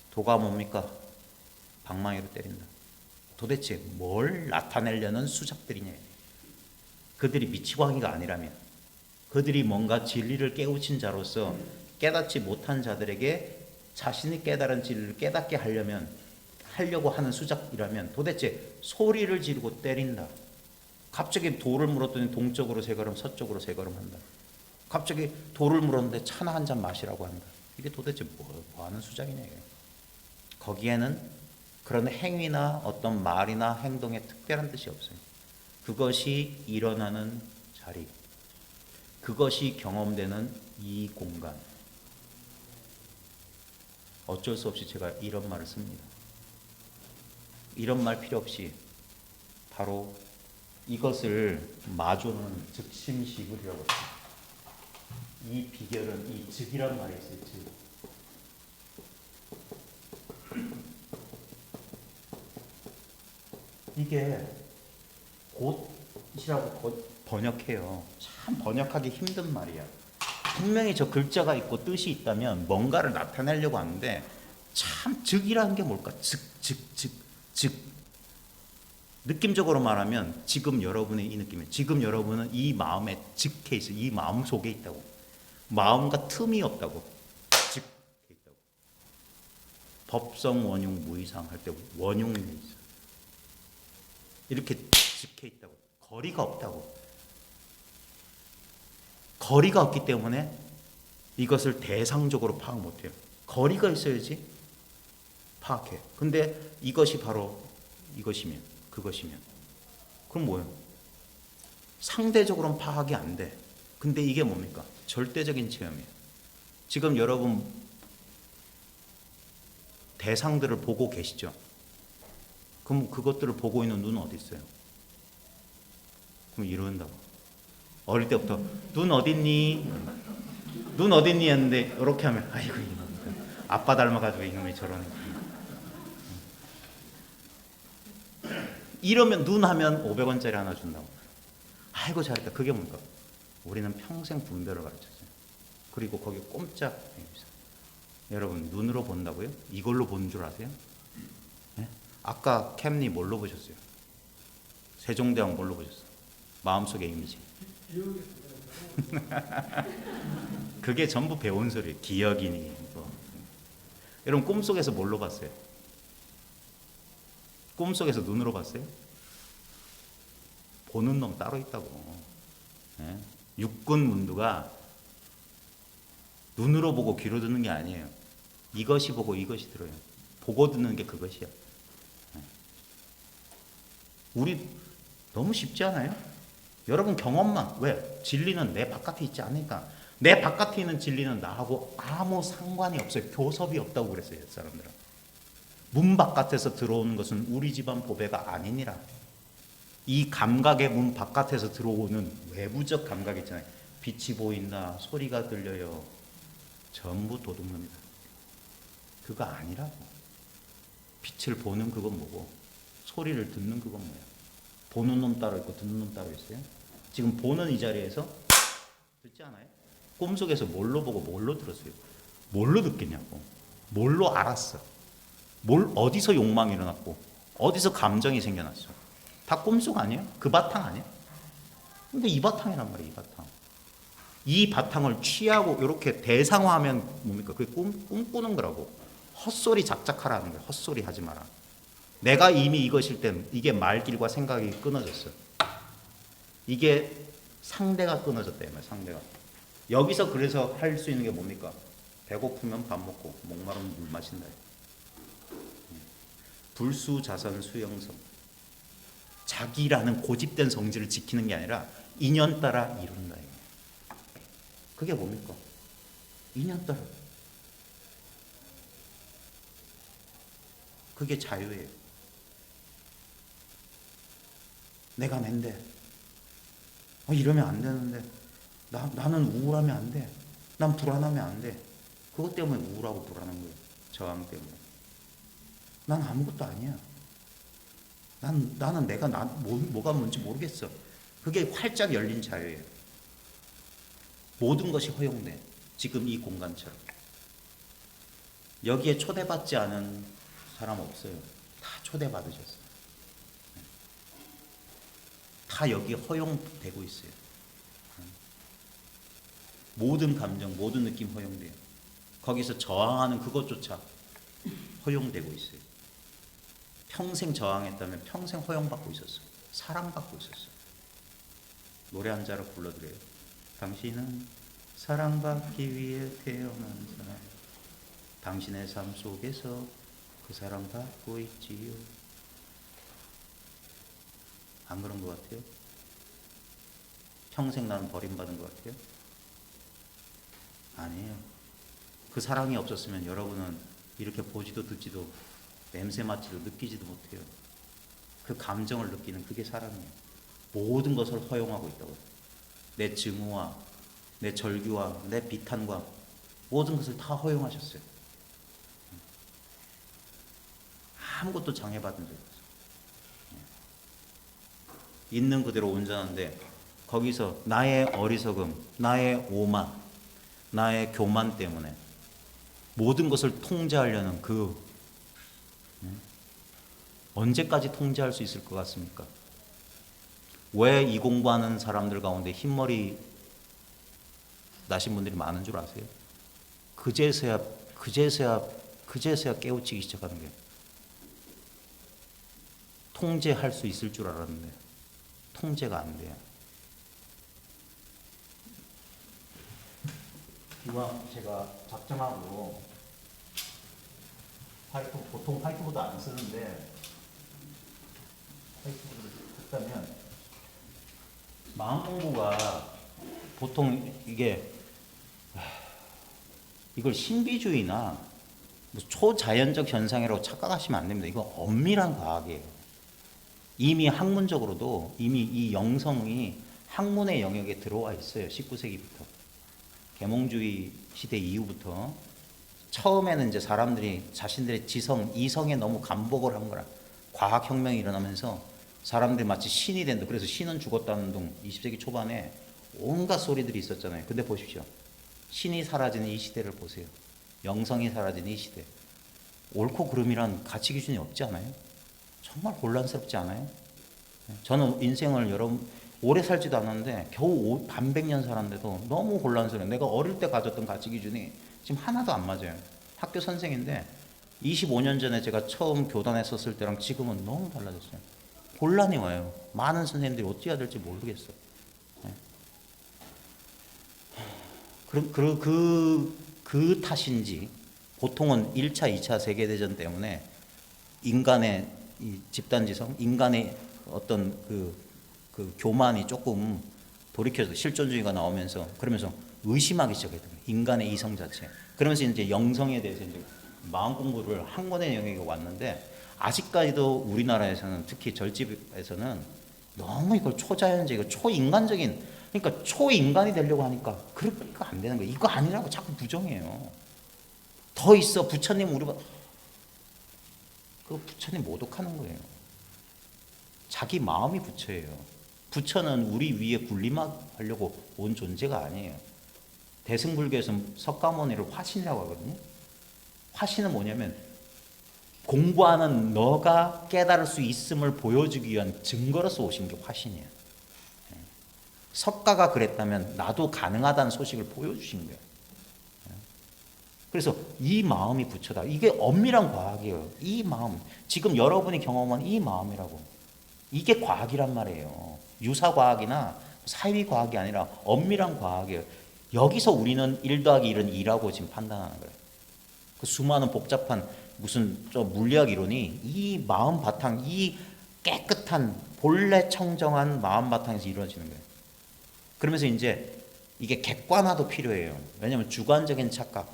도가 뭡니까 방망이로 때린다. 도대체 뭘 나타내려는 수작들이냐. 그들이 미치광이가 아니라면, 그들이 뭔가 진리를 깨우친 자로서 깨닫지 못한 자들에게 자신이 깨달은 진리를 깨닫게 하려고 하는 수작이라면 도대체 소리를 지르고 때린다. 갑자기 돌을 물었더니 동쪽으로 세 걸음 서쪽으로 세 걸음 한다. 갑자기 돌을 물었는데 차나 한 잔 마시라고 한다. 이게 도대체 뭐 하는 수작이냐. 거기에는 그런 행위나 어떤 말이나 행동에 특별한 뜻이 없어요. 그것이 일어나는 자리, 그것이 경험되는 이 공간. 어쩔 수 없이 제가 이런 말을 씁니다. 이런 말 필요 없이 바로 이것을 마조는 즉심시불이라고 합니다. 이 비결은 이 즉이란 말이 있어요. 즉. 이게 곧이라고 번역해요. 참 번역하기 힘든 말이야. 분명히 저 글자가 있고 뜻이 있다면 뭔가를 나타내려고 하는데 참 즉이라는 게 뭘까? 즉. 느낌적으로 말하면 지금 여러분의 이 느낌이에요. 지금 여러분은 이 마음에 즉해 있어요. 이 마음 속에 있다고. 마음과 틈이 없다고. 즉해 있다고. 법성 원흉 무이상 할 때 원흉이 있어요. 이렇게 즉해 있다고. 거리가 없다고. 거리가 없기 때문에 이것을 대상적으로 파악 못해요. 거리가 있어야지 파악해. 근데 이것이 바로 이것이면, 그것이면, 그럼 뭐예요? 상대적으로는 파악이 안 돼. 근데 이게 뭡니까? 절대적인 체험이에요. 지금 여러분 대상들을 보고 계시죠? 그럼 그것들을 보고 있는 눈은 어디 있어요? 그럼 이런다고. 어릴 때부터 눈 어딨니? 눈 어딨니? 했는데 이렇게 하면 아이고 이놈 아빠 닮아가지고 이놈이 저러네. 이러면 눈 하면 500원짜리 하나 준다고. 아이고 잘했다. 그게 뭔가? 우리는 평생 분별을 가르쳤어요. 그리고 거기 꼼짝. 여러분 눈으로 본다고요? 이걸로 본 줄 아세요? 네? 아까 캠리 뭘로 보셨어요? 세종대왕 뭘로 보셨어요? 마음속의 이미지. 그게 전부 배운 소리예요. 기억이니 뭐. 여러분 꿈속에서 뭘로 봤어요? 꿈속에서 눈으로 봤어요? 보는 놈 따로 있다고. 네? 육군 문두가 눈으로 보고 귀로 듣는 게 아니에요. 이것이 보고 이것이 들어요. 보고 듣는 게 그것이야. 네. 우리 너무 쉽지 않아요? 여러분 경험만. 왜? 진리는 내 바깥에 있지 않으니까. 내 바깥에 있는 진리는 나하고 아무 상관이 없어요. 교섭이 없다고 그랬어요. 사람들은. 문 바깥에서 들어오는 것은 우리 집안 보배가 아니니라. 이 감각의 문 바깥에서 들어오는 외부적 감각 있잖아요. 빛이 보인다, 소리가 들려요. 전부 도둑놈이다. 그거 아니라고. 빛을 보는 그건 뭐고, 소리를 듣는 그건 뭐야. 보는 놈 따로 있고 듣는 놈 따로 있어요. 지금 보는 이 자리에서 듣지 않아요? 꿈속에서 뭘로 보고 뭘로 들었어요? 뭘로 듣겠냐고. 뭘로 알았어. 어디서 욕망이 일어났고 어디서 감정이 생겨났어. 다 꿈속 아니에요? 그 바탕 아니에요? 근데 이 바탕이란 말이에요. 이 바탕. 이 바탕을 취하고 이렇게 대상화하면 뭡니까? 그게 꿈꾸는 거라고. 헛소리 작작하라는 거예요. 헛소리 하지 마라. 내가 이미 이것일 땐 이게 말길과 생각이 끊어졌어. 이게 상대가 끊어졌다. 상대가. 여기서 그래서 할 수 있는 게 뭡니까? 배고프면 밥 먹고 목마르면 물 마신다. 불수자선 수영성. 자기라는 고집된 성질을 지키는 게 아니라 인연 따라 이룬다. 그게 뭡니까? 인연 따라. 그게 자유예요. 내가 낸데 이러면 안 되는데 나는 우울하면 안 돼. 난 불안하면 안 돼. 그것 때문에 우울하고 불안한 거예요. 저항 때문에. 난 아무것도 아니야. 나는 내가 뭐가 뭔지 모르겠어. 그게 활짝 열린 자유예요. 모든 것이 허용돼. 지금 이 공간처럼. 여기에 초대받지 않은 사람 없어요. 다 초대받으셨어요. 다 여기 허용되고 있어요. 모든 감정, 모든 느낌 허용돼요. 거기서 저항하는 그것조차 허용되고 있어요. 평생 저항했다면 평생 허용받고 있었어요. 사랑받고 있었어요. 노래 한 자로 불러드려요. 당신은 사랑받기 위해 태어난 사람. 당신의 삶 속에서 그 사랑받고 있지요. 안 그런 것 같아요? 평생 나는 버림받은 것 같아요? 아니에요. 그 사랑이 없었으면 여러분은 이렇게 보지도 듣지도 냄새 맡지도 느끼지도 못해요. 그 감정을 느끼는 그게 사랑이에요. 모든 것을 허용하고 있다고. 내 증오와 내 절규와 내 비탄과 모든 것을 다 허용하셨어요. 아무것도 장애받은 적이 없어요. 있는 그대로 온전한데 거기서 나의 어리석음, 나의 오만, 나의 교만 때문에 모든 것을 통제하려는 언제까지 통제할 수 있을 것 같습니까? 왜 이 공부하는 사람들 가운데 흰머리 나신 분들이 많은 줄 아세요? 그제서야 깨우치기 시작하는 거예요. 통제할 수 있을 줄 알았는데 통제가 안 돼요. 이왕 제가 작정하고 보통 화이트보드 안 쓰는데 화이트보드를 했다면 마음 공부가 보통 이걸 신비주의나 뭐 초자연적 현상이라고 착각하시면 안 됩니다. 이거 엄밀한 과학이에요. 이미 학문적으로도 이미 이 영성이 학문의 영역에 들어와 있어요. 19세기부터. 계몽주의 시대 이후부터 처음에는 이제 사람들이 자신들의 지성, 이성에 너무 감복을 한 거라. 과학혁명이 일어나면서 사람들이 마치 신이 된다. 그래서 신은 죽었다는 둥 20세기 초반에 온갖 소리들이 있었잖아요. 근데 보십시오. 신이 사라지는 이 시대를 보세요. 영성이 사라지는 이 시대. 옳고 그름이란 가치 기준이 없지 않아요? 정말 혼란스럽지 않아요? 저는 인생을 여러분 오래 살지도 않았는데 겨우 반백년 살았는데도 너무 혼란스러워요. 내가 어릴 때 가졌던 가치 기준이 지금 하나도 안 맞아요. 학교 선생인데 25년 전에 제가 처음 교단에 섰을 때랑 지금은 너무 달라졌어요. 혼란이 와요. 많은 선생님들이 어떻게 해야 될지 모르겠어요. 그 탓인지 보통은 1차, 2차 세계대전 때문에 인간의 이 집단지성, 인간의 어떤 그 교만이 조금 돌이켜서 실존주의가 나오면서 그러면서 의심하기 시작했던 거예요. 인간의 이성 자체. 그러면서 이제 영성에 대해서 이제 마음 공부를 학문의 영역에 왔는데 아직까지도 우리나라에서는 특히 절집에서는 너무 이걸 초자연적이고 초인간적인 그러니까 초인간이 되려고 하니까 그러니까 안 되는 거예요. 이거 아니라고 자꾸 부정해요. 더 있어 부처님 우리가 그 부처님 모독하는 거예요. 자기 마음이 부처예요. 부처는 우리 위에 군림하려고 온 존재가 아니에요. 대승불교에서 석가모니를 화신이라고 하거든요. 화신은 뭐냐면 공부하는 너가 깨달을 수 있음을 보여주기 위한 증거로서 오신 게 화신이에요. 석가가 그랬다면 나도 가능하다는 소식을 보여주신 거예요. 그래서 이 마음이 부처다. 이게 엄밀한 과학이에요. 이 마음. 지금 여러분이 경험한 이 마음이라고. 이게 과학이란 말이에요. 유사과학이나 사회과학이 아니라 엄밀한 과학이에요. 여기서 우리는 1 더하기 1은 2라고 지금 판단하는 거예요. 그 수많은 복잡한 무슨 물리학 이론이 이 마음 바탕, 이 깨끗한 본래 청정한 마음 바탕에서 이루어지는 거예요. 그러면서 이제 이게 객관화도 필요해요. 왜냐하면 주관적인 착각,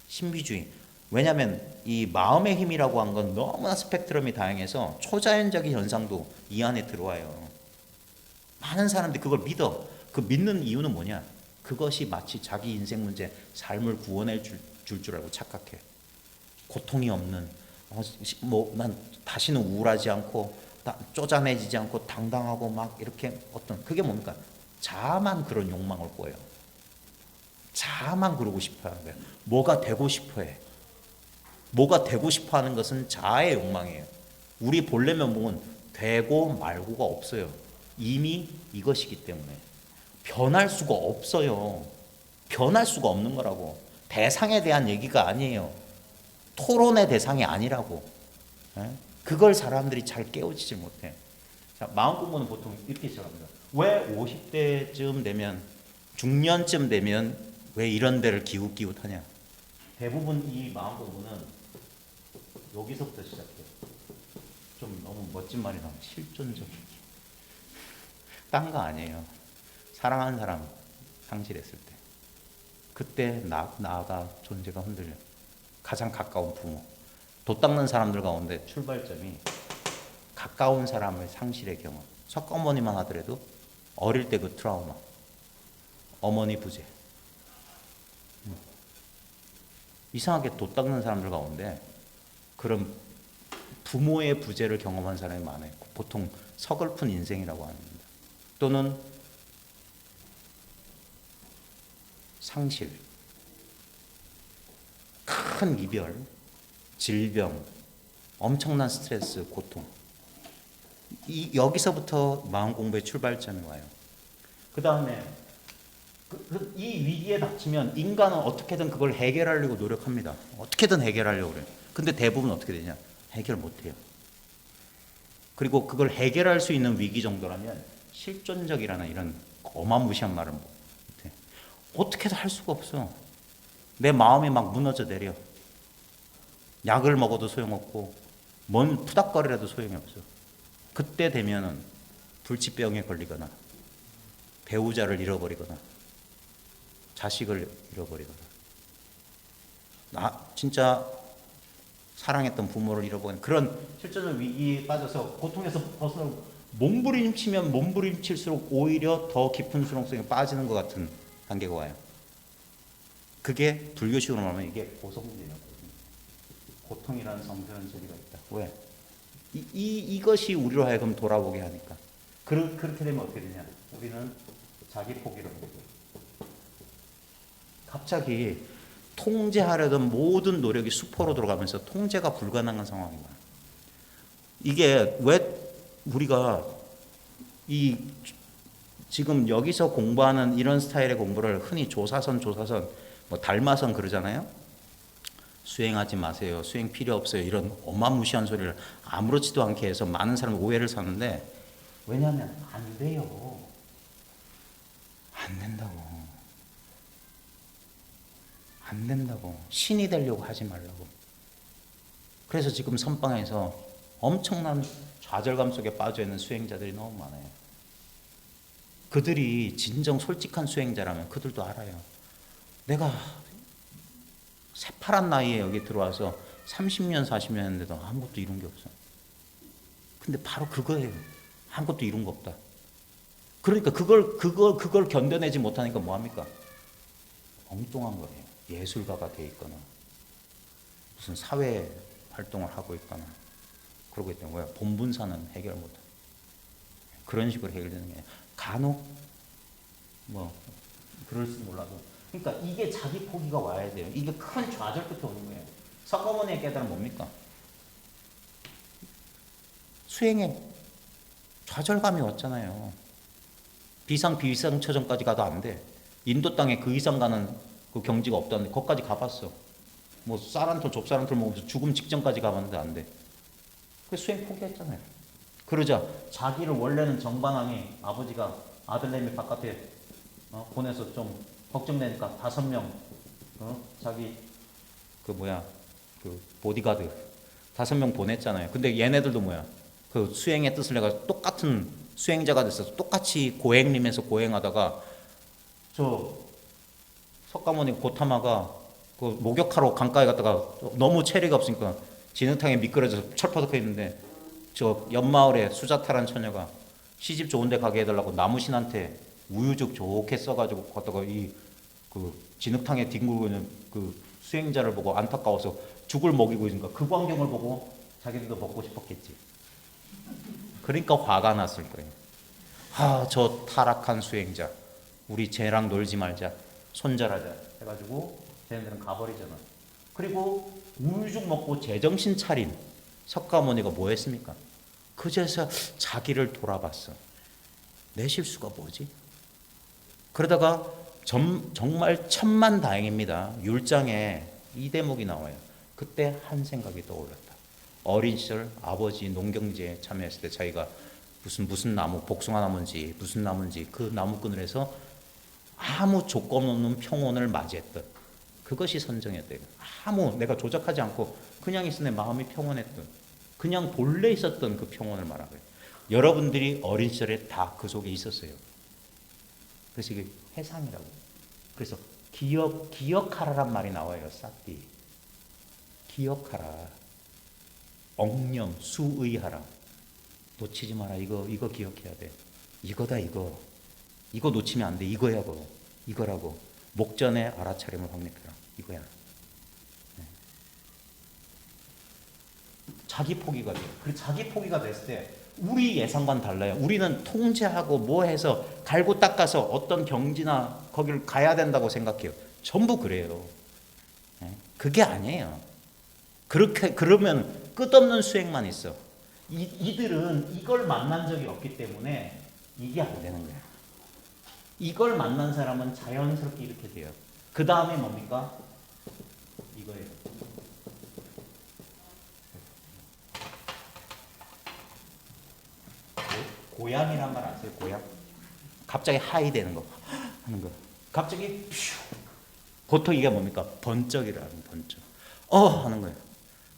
신비주의. 왜냐하면 이 마음의 힘이라고 한 건 너무나 스펙트럼이 다양해서 초자연적인 현상도 이 안에 들어와요. 많은 사람들이 그걸 믿어. 그 믿는 이유는 뭐냐? 그것이 마치 자기 인생 문제, 삶을 구원해 줄 알고 착각해. 고통이 없는, 난 다시는 우울하지 않고, 쪼잔해지지 않고, 당당하고 막 이렇게 어떤, 그게 뭡니까? 자아만 그런 욕망을 꿔요. 자아만 그러고 싶어 하는 거예요. 뭐가 되고 싶어 해. 뭐가 되고 싶어 하는 것은 자아의 욕망이에요. 우리 본래 면목은 되고 말고가 없어요. 이미 이것이기 때문에. 변할 수가 없어요. 변할 수가 없는 거라고. 대상에 대한 얘기가 아니에요. 토론의 대상이 아니라고. 그걸 사람들이 잘 깨우치지 못해. 자, 마음 공부는 보통 이렇게 시작합니다. 왜 50대쯤 되면, 중년쯤 되면 왜 이런 데를 기웃기웃하냐? 대부분 이 마음 공부는 여기서부터 시작해요. 좀 너무 멋진 말이 나오면 실존적인. 딴 거 아니에요. 사랑하는 사람 상실했을 때. 그때 나가 존재가 흔들려. 가장 가까운 부모. 돛닦는 사람들 가운데 출발점이 가까운 사람의 상실의 경험. 석가모니만 하더라도 어릴 때 그 트라우마. 어머니 부재. 이상하게 돛닦는 사람들 가운데 그런 부모의 부재를 경험한 사람이 많아요. 보통 서글픈 인생이라고 합니다. 또는 상실, 큰 이별, 질병, 엄청난 스트레스, 고통. 여기서부터 마음 공부의 출발점이 와요. 그 다음에 이 위기에 닥치면 인간은 어떻게든 그걸 해결하려고 노력합니다. 어떻게든 해결하려고 그래요. 근데 대부분 어떻게 되냐? 해결 못해요. 그리고 그걸 해결할 수 있는 위기 정도라면 실존적이라는 이런 어마무시한 말을 못해. 어떻게든 할 수가 없어. 내 마음이 막 무너져 내려. 약을 먹어도 소용없고 뭔 푸닥거리라도 소용이 없어. 그때 되면은 불치병에 걸리거나 배우자를 잃어버리거나 자식을 잃어버리거나 진짜 사랑했던 부모를 잃어버린 그런 실존적 위기에 빠져서 고통에서 벗어나고 몸부림치면 몸부림칠수록 오히려 더 깊은 수렁속에 빠지는 것 같은 단계가 와요. 그게 불교식으로 말하면 이게 고성문이라고. 고통이라는 성스러운 재미가 있다. 왜? 이것이 우리로 하여금 돌아보게 하니까. 그렇게 되면 어떻게 되냐? 우리는 자기 포기를 하게 돼요. 갑자기 통제하려던 모든 노력이 수포로 들어가면서 통제가 불가능한 상황인 거야. 이게 왜 우리가 지금 여기서 공부하는 이런 스타일의 공부를 흔히 조사선, 뭐 달마선 그러잖아요. 수행하지 마세요. 수행 필요 없어요. 이런 어마무시한 소리를 아무렇지도 않게 해서 많은 사람이 오해를 사는데, 왜냐하면 안 돼요. 안 된다고. 안 된다고. 신이 되려고 하지 말라고. 그래서 지금 선방에서 엄청난 좌절감 속에 빠져있는 수행자들이 너무 많아요. 그들이 진정 솔직한 수행자라면 그들도 알아요. 내가 새파란 나이에 여기 들어와서 30년, 40년 했는데도 아무것도 이룬 게 없어. 근데 바로 그거예요. 아무것도 이룬 거 없다. 그러니까 그걸 견뎌내지 못하니까 뭐합니까? 엉뚱한 거예요. 예술가가 돼 있거나 무슨 사회 활동을 하고 있거나 그러고 있다는 거야. 본분사는 해결 못해. 그런 식으로 해결되는 게 간혹 뭐 그럴지 몰라도, 그러니까 이게 자기 포기가 와야 돼요. 이게 큰 좌절 끝에 오는 거예요. 석가모니의 깨달은 뭡니까? 수행에 좌절감이 왔잖아요. 비상처전까지 가도 안 돼. 인도 땅에 그 이상 가는 그 경지가 없다는데 거기까지 가봤어. 뭐 쌀한톨 좁쌀한톨 먹으면서 죽음 직전까지 가봤는데 안 돼. 그래서 수행 포기했잖아요. 그러자 자기를 원래는 정반왕이 아버지가 아들내미 바깥에 보내서 좀 걱정되니까 5명 자기 그 보디가드 5명 보냈잖아요. 근데 얘네들도 그 수행의 뜻을 내가 똑같은 수행자가 됐어서 똑같이 고행림에서 고행하다가 저 석가모니 고타마가 그 목욕하러 강가에 갔다가 너무 체리가 없으니까 진흙탕에 미끄러져서 철퍼덕해 있는데 저 옆마을에 수자타란 처녀가 시집 좋은 데 가게 해달라고 나무신한테 우유죽 좋게 써가지고 갔다가 그 진흙탕에 뒹굴고 있는 그 수행자를 보고 안타까워서 죽을 먹이고 있으니까 그 광경을 보고 자기들도 먹고 싶었겠지. 그러니까 화가 났을 거예요. 저 타락한 수행자, 우리 쟤랑 놀지 말자, 손절하자 해가지고 쟤네들은 가버리잖아. 그리고 우유죽 먹고 제정신 차린 석가모니가 뭐 했습니까? 그제서 자기를 돌아봤어. 내 실수가 뭐지? 그러다가 정말 천만다행입니다. 율장에 이 대목이 나와요. 그때 한 생각이 떠올랐다. 어린 시절 아버지 농경지에 참여했을 때 자기가 무슨 나무, 복숭아 나무인지 무슨 나무인지 그 나무꾼을 해서 아무 조건 없는 평온을 맞이했던 그것이 선정이었대요. 내가 조작하지 않고 그냥 있어 내 마음이 평온했던, 그냥 본래 있었던 그 평온을 말하고요. 여러분들이 어린 시절에 다 그 속에 있었어요. 그래서 이게 해상이라고. 그래서 기억하라란 말이 나와요. 싹디. 기억하라. 억념, 수의하라. 놓치지 마라. 이거 기억해야 돼. 이거다 이거. 이거 놓치면 안 돼. 이거야고. 이거라고. 목전에 알아차림을 확립해라. 이거야. 네. 자기 포기가 돼요. 그리고 자기 포기가 됐을 때 우리 예상과는 달라요. 우리는 통제하고 뭐 해서 갈고 닦아서 어떤 경지나 거기를 가야 된다고 생각해요. 전부 그래요. 네. 그게 아니에요. 그러면 끝없는 수행만 있어. 이들은 이걸 만난 적이 없기 때문에 이게 안 되는 거야. 이걸 만난 사람은 자연스럽게 이렇게 돼요. 그 다음에 뭡니까? 이거예요. 고양이란 말 아세요? 고양? 갑자기 하이 되는 거 하는 거. 갑자기 보통 이게 뭡니까? 번쩍이라는 번쩍. 하는 거예요.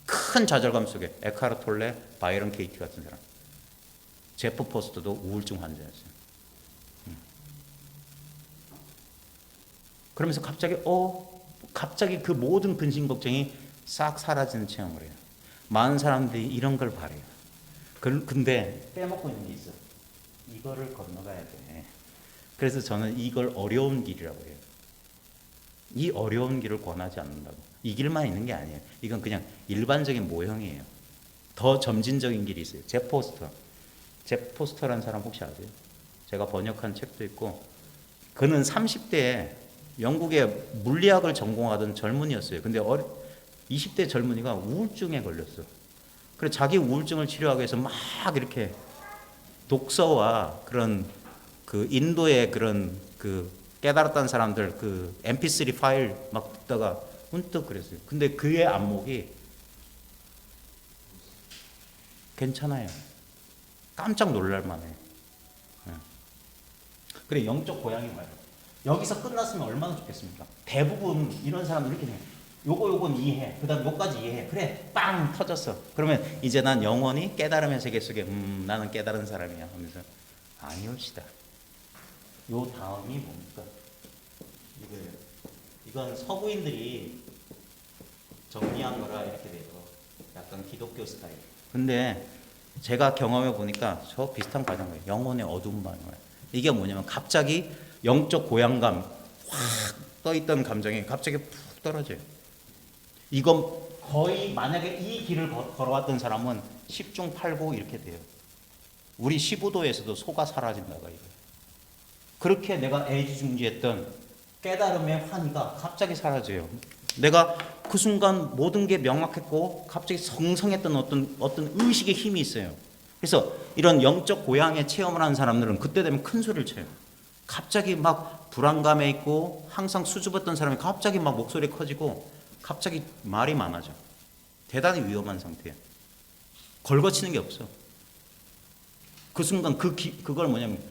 큰 좌절감 속에 에카르 톨레, 바이런 케이티 같은 사람. 제프 포스터도 우울증 환자였어요. 그러면서 갑자기 갑자기 그 모든 근심 걱정이 싹 사라지는 체험을 해요. 많은 사람들이 이런 걸 바래요. 근데 빼먹고 있는 게 있어. 이거를 건너가야 돼. 그래서 저는 이걸 어려운 길이라고 해요. 이 어려운 길을 권하지 않는다고. 이 길만 있는 게 아니에요. 이건 그냥 일반적인 모형이에요. 더 점진적인 길이 있어요. 제 포스터라는 사람 혹시 아세요? 제가 번역한 책도 있고, 그는 30대에 영국의 물리학을 전공하던 젊은이였어요. 근데 20대 젊은이가 우울증에 걸렸어. 그래서 자기 우울증을 치료하기 위해서 막 이렇게 독서와 그런 그 인도의 그런 그 깨달았다는 사람들 그 mp3 파일 막 듣다가 문득 그랬어요. 근데 그의 안목이 괜찮아요. 깜짝 놀랄만해. 그래, 영적 고향이 뭐예요? 여기서 끝났으면 얼마나 좋겠습니까? 대부분 이런 사람들 이렇게 해요. 요건 이해해. 그 다음 요까지 이해해. 그래, 빵 터졌어. 그러면 이제 난 영원히 깨달음의 세계 속에 나는 깨달은 사람이야 하면서 아니옵시다. 요 다음이 뭡니까? 이거예요. 이건 서구인들이 정리한 거라 이렇게 돼요. 약간 기독교 스타일. 근데 제가 경험해 보니까 저 비슷한 과정이에요. 영혼의 어두운 반응. 이게 뭐냐면 갑자기 영적 고향감 확 떠있던 감정이 갑자기 푹 떨어져요. 이건 거의 만약에 이 길을 걸어왔던 사람은 10중 8구 이렇게 돼요. 우리 15도에서도 소가 사라진다가 이거. 그렇게 내가 애지중지했던 깨달음의 환희가 갑자기 사라져요. 내가 그 순간 모든 게 명확했고 갑자기 성성했던 어떤 의식의 힘이 있어요. 그래서 이런 영적 고향의 체험을 하는 사람들은 그때 되면 큰 소리를 쳐요. 갑자기 막 불안감에 있고 항상 수줍었던 사람이 갑자기 막 목소리 커지고 갑자기 말이 많아져. 대단히 위험한 상태예요. 걸거치는 게 없어. 그 순간 그걸 뭐냐면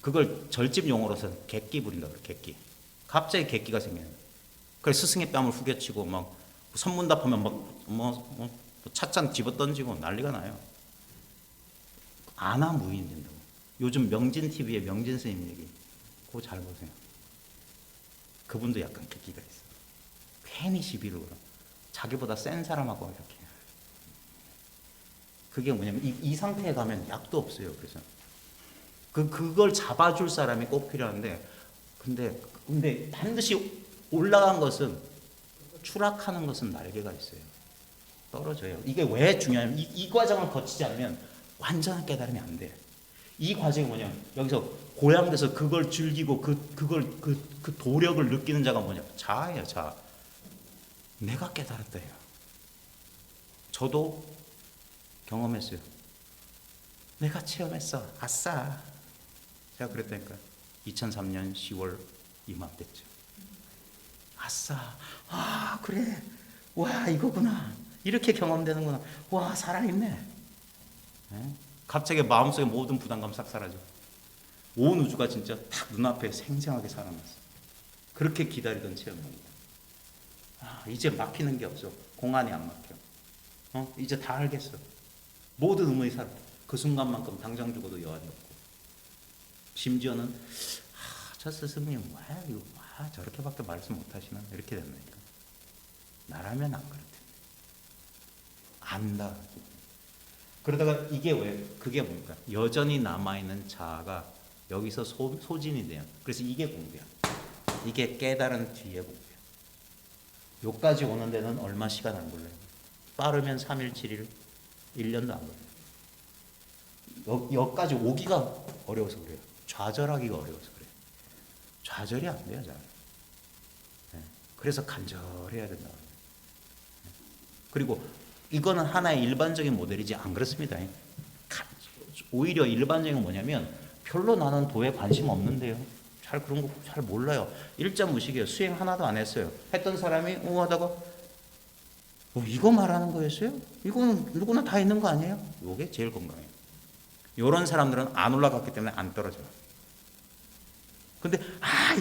그걸 절집 용어로서 객기 부린다 그래. 객기. 갑자기 객기가 생겨요. 그래서 스승의 뺨을 후겨치고 막 선문답하면 막 찻잔 집어 던지고 난리가 나요. 안하무인 된다고. 요즘 명진 TV에 명진 선생님 얘기 그거 잘 보세요. 그분도 약간 객기가 있어. 괜히 시비를 걸어. 자기보다 센 사람하고 이렇게. 그게 뭐냐면 이 상태에 가면 약도 없어요. 그래서 그걸 잡아줄 사람이 꼭 필요한데 근데 반드시 올라간 것은 추락하는 것은 날개가 있어요. 떨어져요. 이게 왜 중요하냐면 이 과정을 거치지 않으면 완전한 깨달음이 안 돼. 이 과정이 뭐냐면 여기서 고향돼서 그걸 즐기고 그 도력을 느끼는 자가 뭐냐? 자아예요, 자아. 내가 깨달았다요. 저도 경험했어요. 내가 체험했어. 아싸. 제가 그랬다니까. 2003년 10월 이맘때쯤. 아싸. 아, 그래. 와, 이거구나. 이렇게 경험되는구나. 와, 살아있네. 네? 갑자기 마음속에 모든 부담감 싹 사라져. 온 우주가 진짜 딱 눈앞에 생생하게 살아났어. 그렇게 기다리던 체험입니다. 아, 이제 막히는 게 없어. 공안이 안 막혀. 이제 다 알겠어. 모든 의문이 사라. 그 순간만큼 당장 죽어도 여한이 없고. 심지어는 저 스승님 왜 저렇게밖에 말씀 못하시나 이렇게 된다니까. 나라면 안 그럴 텐데. 안다. 그러다가 이게 왜 그게 뭡니까? 여전히 남아있는 자아가 여기서 소진이 돼요. 그래서 이게 공부야. 이게 깨달은 뒤에 공부야. 여기까지 오는 데는 얼마 시간 안 걸려요. 빠르면 3일 7일 1년도 안 걸려요. 여기까지 오기가 어려워서 그래요. 좌절하기가 어려워서 그래요. 좌절이 안 돼요, 잘. 네. 그래서 간절해야 된다. 네. 그리고 이거는 하나의 일반적인 모델이지 안 그렇습니다. 오히려 일반적인 뭐냐면 별로 나는 도에 관심 없는데요. 잘 그런 거 잘 몰라요. 일자 무식이에요. 수행 하나도 안 했어요. 했던 사람이 하다가 이거 말하는 거였어요? 이거는 누구나 다 있는 거 아니에요? 이게 제일 건강해요. 이런 사람들은 안 올라갔기 때문에 안 떨어져요. 근데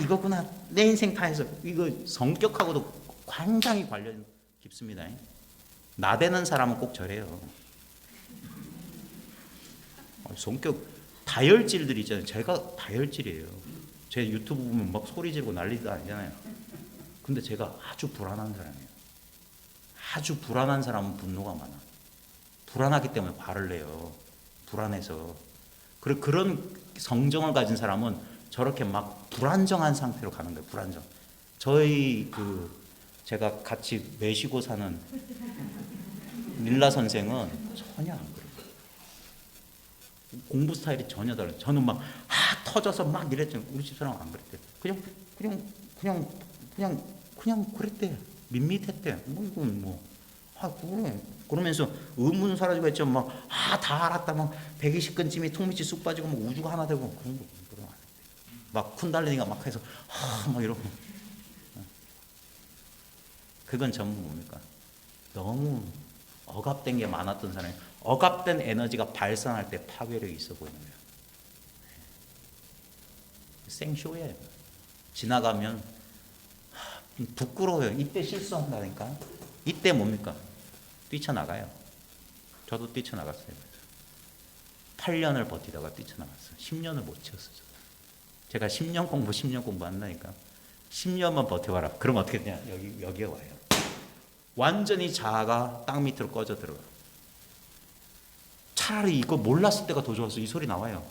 이거구나. 내 인생 다 해서 이거 성격하고도 굉장히 관련 깊습니다. 나대는 사람은 꼭 저래요. 성격 다혈질들 있잖아요. 제가 다혈질이에요. 제 유튜브 보면 막 소리 지르고 난리도 아니잖아요. 근데 제가 아주 불안한 사람이에요. 아주 불안한 사람은 분노가 많아. 불안하기 때문에 화를 내요. 불안해서. 그리고 그런 성정을 가진 사람은 저렇게 막 불안정한 상태로 가는 거예요. 불안정. 저희 제가 같이 매시고 사는 밀라 선생은 전혀 안 그래요. 공부 스타일이 전혀 달라요. 저는 막 터져서 막 이랬죠. 우리 집사람은 안 그랬대요. 그냥 그랬대. 밋밋했대. 그래. 그러면서 의문 사라지고 했죠. 다 알았다. 막 120근 찜이 통 밑이 쑥 빠지고 막 우주가 하나 되고 그런 거 안 했대. 막 쿤달리니가 막 해서 막 이러고. 그건 전부 뭡니까? 너무 억압된 게 많았던 사람이 억압된 에너지가 발산할 때 파괴력이 있어 보이는 거예요. 생쇼예요. 지나가면 부끄러워요. 이때 실수한다니까. 이때 뭡니까? 뛰쳐나가요. 저도 뛰쳐나갔어요. 8년을 버티다가 뛰쳐나갔어요. 10년을 못 채웠어요. 제가 10년 공부한다니까. 10년만 버텨봐라. 그럼 어떻게 되냐? 여기에 와요. 완전히 자아가 땅 밑으로 꺼져 들어가. 차라리 이거 몰랐을 때가 더 좋았어. 이 소리 나와요.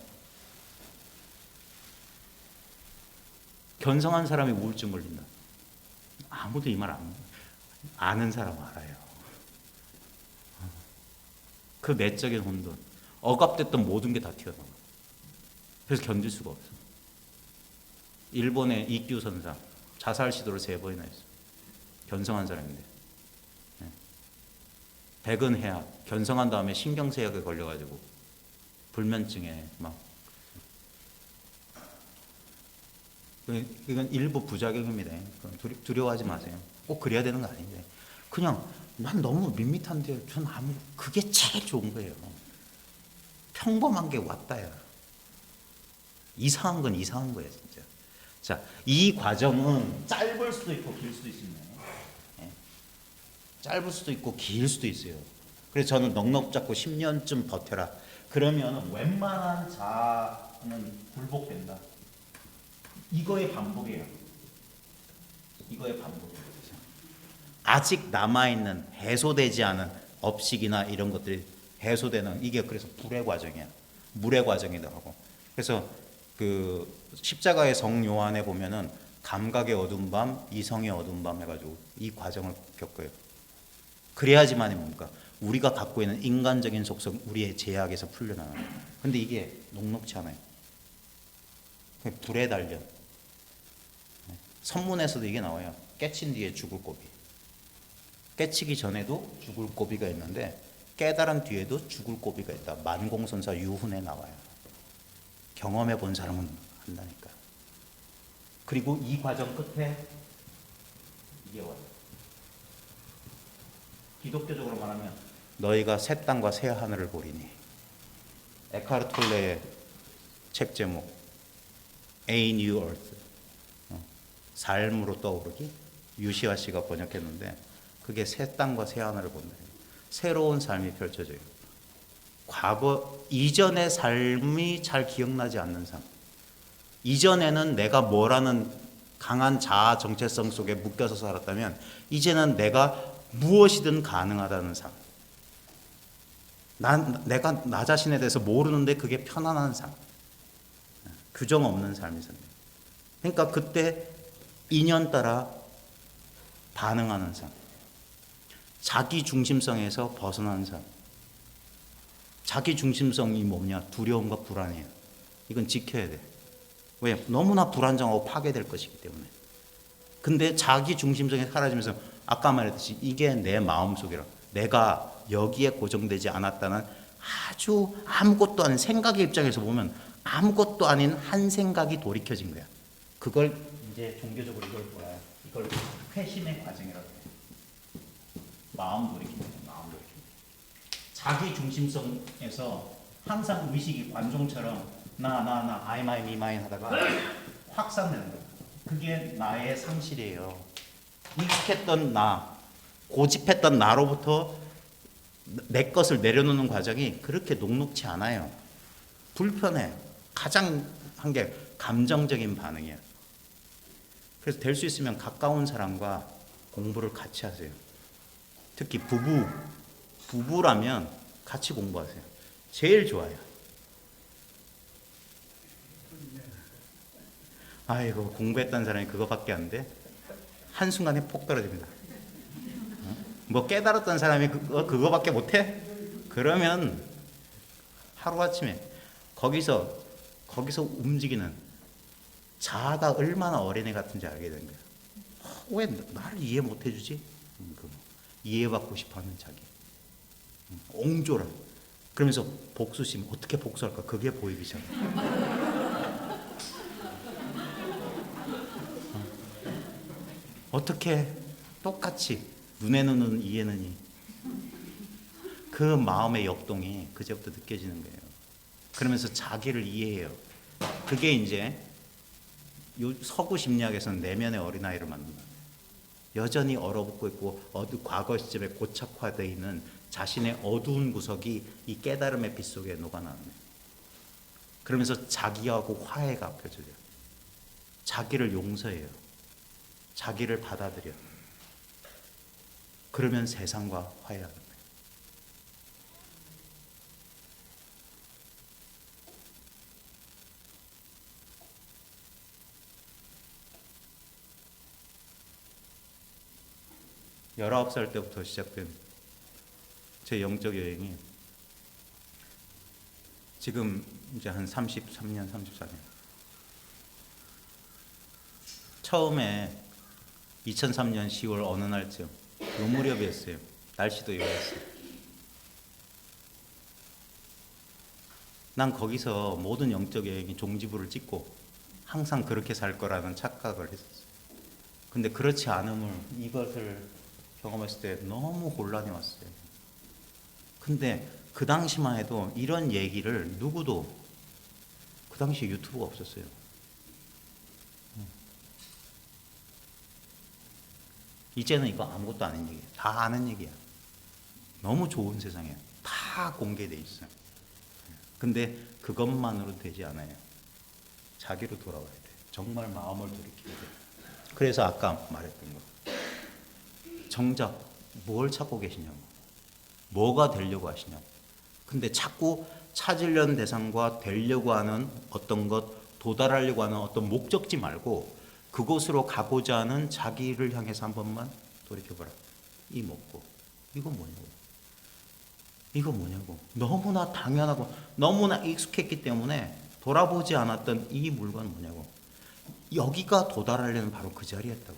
견성한 사람이 우울증 걸린다. 아무도 이 말 안 아는 사람 알아요. 그 내적인 혼돈, 억압됐던 모든 게 다 튀어나와. 그래서 견딜 수가 없어. 일본의 이규 선사 자살 시도를 3번이나 했어. 견성한 사람인데. 백은해악 견성한 다음에 신경쇠약에 걸려가지고 불면증에 막. 이건 일부 부작용입니다. 두려워하지 마세요. 꼭 그래야 되는 거 아닌데 그냥 난 너무 밋밋한데 전 그게 제일 좋은 거예요. 평범한 게 왔다야. 이상한 건 이상한 거예요, 진짜. 자, 이 과정은 짧을 수도 있고 길 수도 있습니다. 짧을 수도 있고 길 수도 있어요. 그래서 저는 넉넉 잡고 10년쯤 버텨라. 그러면 웬만한 자아는 굴복된다. 이거의 반복이에요. 이거의 반복이에요. 아직 남아있는 해소되지 않은 업식이나 이런 것들이 해소되는 이게 그래서 불의 과정이야. 물의 과정이기도 하고. 그래서 그 십자가의 성 요한에 보면은 감각의 어두운 밤, 이성의 어두운 밤 해가지고 이 과정을 겪어요. 그래야지만이 뭡니까? 우리가 갖고 있는 인간적인 속성, 우리의 제약에서 풀려나가요. 근데 이게 녹록치 않아요. 불에 달려. 선문에서도 이게 나와요. 깨친 뒤에 죽을 고비. 깨치기 전에도 죽을 고비가 있는데 깨달은 뒤에도 죽을 고비가 있다. 만공선사 유훈에 나와요. 경험해 본 사람은 안다니까. 그리고 이 과정 끝에 이게 와요. 기독교적으로 말하면 너희가 새 땅과 새 하늘을 보리니. 에카르 톨레의 책 제목 A New Earth, 삶으로 떠오르기. 유시아 씨가 번역했는데 그게 새 땅과 새 하늘을 본다. 새로운 삶이 펼쳐져요. 과거 이전의 삶이 잘 기억나지 않는 삶. 이전에는 내가 뭐라는 강한 자아 정체성 속에 묶여서 살았다면 이제는 내가 무엇이든 가능하다는 삶. 내가 나 자신에 대해서 모르는데 그게 편안한 삶. 규정 없는 삶이 삽니다. 그러니까 그때 인연 따라 반응하는 삶. 자기 중심성에서 벗어나는 삶. 자기 중심성이 뭐냐? 두려움과 불안이에요. 이건 지켜야 돼. 왜? 너무나 불안정하고 파괴될 것이기 때문에. 근데 자기 중심성이 사라지면서 아까 말했듯이 이게 내 마음속이라. 내가 여기에 고정되지 않았다는 아주 아무것도 아닌 생각의 입장에서 보면 아무것도 아닌 한 생각이 돌이켜진 거야. 그걸 이제 종교적으로 이걸 뭐야? 이걸 회심의 과정이라고 해요. 마음 돌이키는 거예요. 마음 돌이키는. 자기 중심성에서 항상 의식이 관종처럼 나 I'm I me mine 하다가 확산되는 거예요. 그게 나의 상실이에요. 익숙했던 나, 고집했던 나로부터 내 것을 내려놓는 과정이 그렇게 녹록치 않아요. 불편해. 가장 한 게 감정적인 반응이야. 그래서 될 수 있으면 가까운 사람과 공부를 같이 하세요. 특히 부부라면 같이 공부하세요. 제일 좋아요. 아이고, 공부했다는 사람이 그거밖에 안 돼? 한순간에 폭 떨어집니다. 뭐 깨달았던 사람이 그거밖에 못해? 그러면 하루아침에 거기서 움직이는 자아가 얼마나 어린애 같은지 알게 된 거야. 왜 나를 이해 못 해주지? 이해받고 싶어하는 자기. 옹졸한. 그러면서 복수심, 어떻게 복수할까? 그게 보이기 시작해. 어떻게 똑같이 눈에는 눈, 이에는 이. 그 마음의 역동이 그제부터 느껴지는 거예요. 그러면서 자기를 이해해요. 그게 이제 서구 심리학에서는 내면의 어린아이를 만든다. 여전히 얼어붙고 있고 과거 시점에 고착화되어 있는 자신의 어두운 구석이 이 깨달음의 빛 속에 녹아나는 거예요. 그러면서 자기하고 화해가 펴져요. 자기를 용서해요. 자기를 받아들여. 그러면 세상과 화해하는 거예요. 열아홉 살 때부터 시작된 제 영적 여행이 지금 이제 한 33년, 34년. 처음에 2003년 10월 어느 날쯤 요 무렵이었어요. 날씨도 이랬어요. 난 거기서 모든 영적 여행이 종지부를 찍고 항상 그렇게 살 거라는 착각을 했었어요. 근데 그렇지 않음을 이것을 경험했을 때 너무 혼란이 왔어요. 근데 그 당시만 해도 이런 얘기를 누구도 그 당시에 유튜브가 없었어요. 이제는 이거 아무것도 아닌 얘기예요. 다 아는 얘기야. 너무 좋은 세상이야. 다 공개돼 있어요. 근데 그것만으로 되지 않아요. 자기로 돌아와야 돼. 정말 마음을 돌이켜야 돼. 그래서 아까 말했던 거. 정작 뭘 찾고 계시냐고. 뭐가 되려고 하시냐고. 근데 자꾸 찾으려는 대상과 되려고 하는 어떤 것, 도달하려고 하는 어떤 목적지 말고 그곳으로 가고자 하는 자기를 향해서 한 번만 돌이켜봐라. 이 먹고 이거 뭐냐고. 이거 뭐냐고. 너무나 당연하고 너무나 익숙했기 때문에 돌아보지 않았던 이 물건은 뭐냐고. 여기가 도달하려는 바로 그 자리였다고.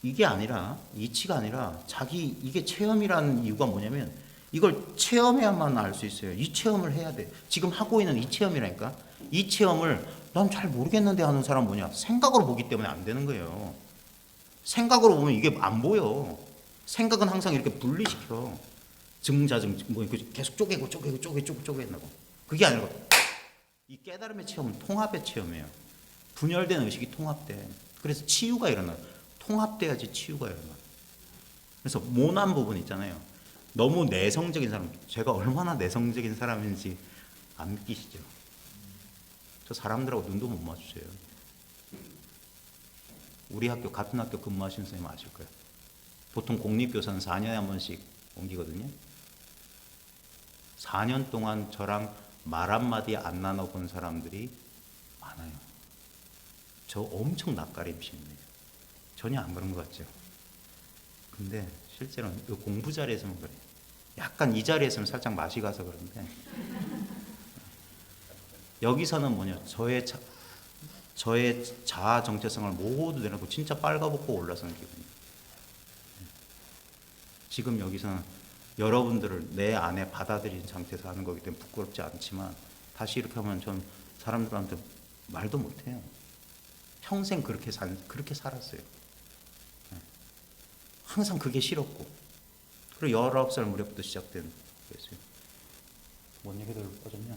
이게 아니라 이치가 아니라 자기 이게 체험이라는 이유가 뭐냐면 이걸 체험해야만 알 수 있어요. 이 체험을 해야 돼. 지금 하고 있는 이 체험이라니까. 이 체험을 난 잘 모르겠는데 하는 사람 뭐냐? 생각으로 보기 때문에 안 되는 거예요. 생각으로 보면 이게 안 보여. 생각은 항상 이렇게 분리시켜. 증자증 뭐 계속 쪼개고. 그게 아니라 이 깨달음의 체험은 통합의 체험이에요. 분열된 의식이 통합돼. 그래서 치유가 일어나. 통합돼야지 치유가 일어나. 그래서 모난 부분 있잖아요. 너무 내성적인 사람. 제가 얼마나 내성적인 사람인지 안 느끼시죠? 저 사람들하고 눈도 못 마주쳐요. 우리 학교 같은 학교 근무하시는 선생님 아실 거예요. 보통 공립교사는 4년에 한 번씩 옮기거든요. 4년 동안 저랑 말 한마디 안 나눠본 사람들이 많아요. 저 엄청 낯가림심이에요. 전혀 안 그런 것 같죠. 근데 실제로는 이 공부 자리에서는 그래요. 약간 이 자리에서는 살짝 맛이 가서 그런데 여기서는 뭐냐, 저의 자아 정체성을 모두 내놓고 진짜 빨가벗고 올라서는 기분이에요. 지금 여기서는 여러분들을 내 안에 받아들인 상태에서 하는 거기 때문에 부끄럽지 않지만 다시 이렇게 하면 전 사람들한테 말도 못해요. 평생 그렇게 살았어요. 항상 그게 싫었고. 그리고 19살 무렵부터 시작된 거였어요. 뭔 얘기들 빠졌냐?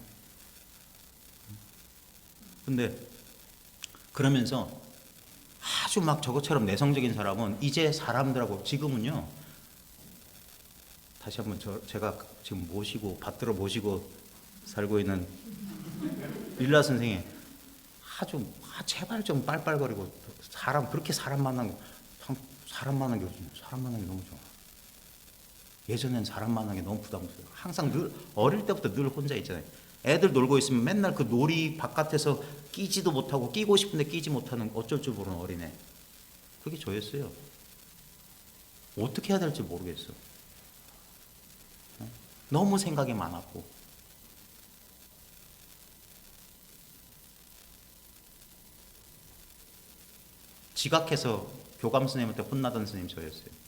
근데 그러면서 아주 막 저것처럼 내성적인 사람은 이제 사람들하고 지금은요. 다시 한번 제가 지금 받들어 모시고 살고 있는 릴라 선생님 제발 좀 빨빨거리고 그렇게 사람 만나는 사람 만나는 게 사람 만나는 게 너무 좋아. 예전엔 사람 만나는 게 너무 부담스러워. 항상 늘 어릴 때부터 늘 혼자 있잖아요. 애들 놀고 있으면 맨날 그 놀이 바깥에서 끼지도 못하고 끼고 싶은데 끼지 못하는 어쩔 줄 모르는 어린애. 그게 저였어요. 어떻게 해야 될지 모르겠어. 너무 생각이 많았고. 지각해서 교감 선생님한테 혼나던 선생님 저였어요.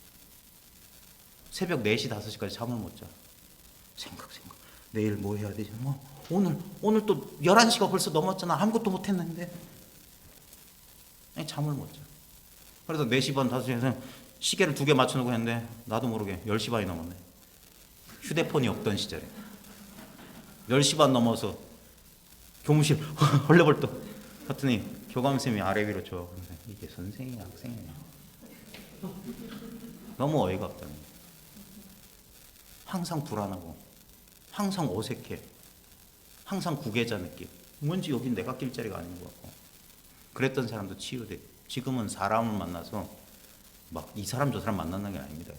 새벽 4시, 5시까지 잠을 못 자. 생각. 내일 뭐 해야 되지? 오늘 또 11시가 벌써 넘었잖아. 아무것도 못 했는데. 잠을 못 자. 그래서 4시 반, 5시에서 시계를 2개 맞춰놓고 했는데 나도 모르게 10시 반이 넘었네. 휴대폰이 없던 시절에. 10시 반 넘어서 교무실 헐레벌떡 갔더니 교감 선생님이 아래 위로 줘. 이게 선생이야, 학생이야. 너무 어이가 없다는 거야. 항상 불안하고, 항상 어색해, 항상 구계자 느낌. 뭔지 여긴 내가 낄 자리가 아닌 것 같고. 그랬던 사람도 치유돼. 지금은 사람을 만나서 막 이 사람 저 사람 만나는 게 아닙니다.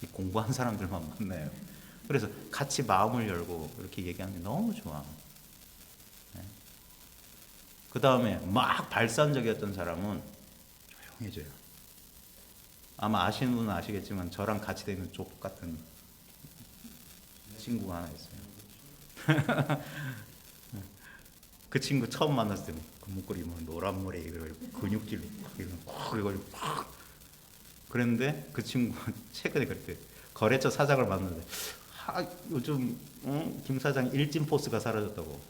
이 공부한 사람들만 만나요. 그래서 같이 마음을 열고 이렇게 얘기하는 게 너무 좋아. 네. 그 다음에 막 발산적이었던 사람은 조용해져요. 아마 아시는 분은 아시겠지만 저랑 같이 다니는 족 같은 친구가 하나 있어요. 그 친구 처음 만났을 때 그 목걸이 노란 머리 근육질 그리고 팍 그랬는데 그 친구가 최근에 그랬대. 거래처 사장을 만났는데 요즘 김 사장 일진 포스가 사라졌다고.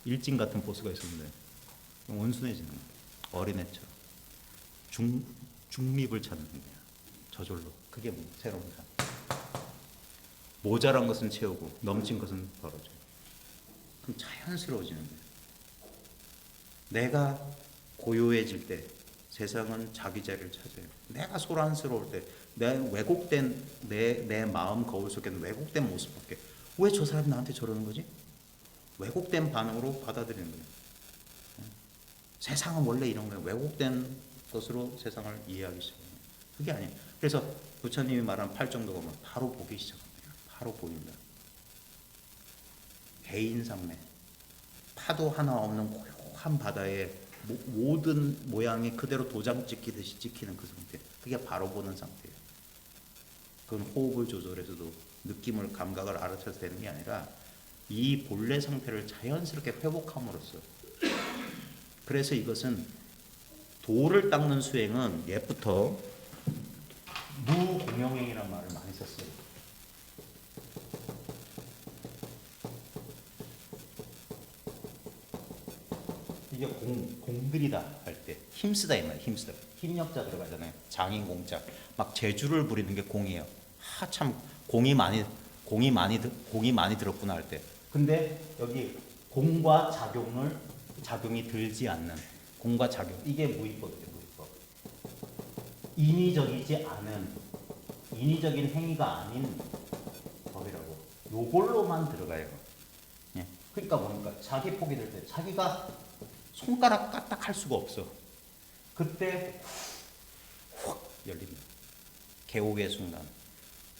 일진 같은 포스가 있었는데 온순해지는 거야. 어린애처럼 중립을 찾는 거야. 저절로. 그게 새로운 삶. 모자란 것은 채우고 넘친 것은 덜어줘요. 그럼 자연스러워지는 거예요. 내가 고요해질 때 세상은 자기 자리를 찾아요. 내가 소란스러울 때, 내 마음 거울 속에는 왜곡된 모습밖에. 왜 저 사람이 나한테 저러는 거지? 왜곡된 반응으로 받아들이는 거예요. 세상은 원래 이런 거예요. 왜곡된 것으로 세상을 이해하기 시작해요. 그게 아니에요. 그래서 부처님이 말한 팔정도가 바로 보기 시작합니다. 바로 보인다. 개인상매. 파도 하나 없는 고요한 바다에 모든 모양이 그대로 도장 찍히듯이 찍히는 그 상태. 그게 바로 보는 상태예요. 그건 호흡을 조절해서도 느낌을, 감각을 알아차려서 되는 게 아니라 이 본래 상태를 자연스럽게 회복함으로써. 그래서 이것은 도를 닦는 수행은 옛부터 무공영행이라는 말을 많이 썼어요. 이게 공들이다 할 때 힘쓰다 이 말이에요. 힘쓰다. 힘력자 들어가잖아요. 장인 공자. 막 재주를 부리는 게 공이에요. 참 공이 많이 들었구나 할 때. 근데 여기 공과 작용이 들지 않는 공과 작용. 이게 무위법이죠. 무위법. 인위적인 행위가 아닌 법이라고. 요걸로만 들어가요. 예. 그러니까 뭡니까? 자기 포기 될 때 자기가 손가락 까딱할 수가 없어. 그때 확 열립니다. 개옥의 순간.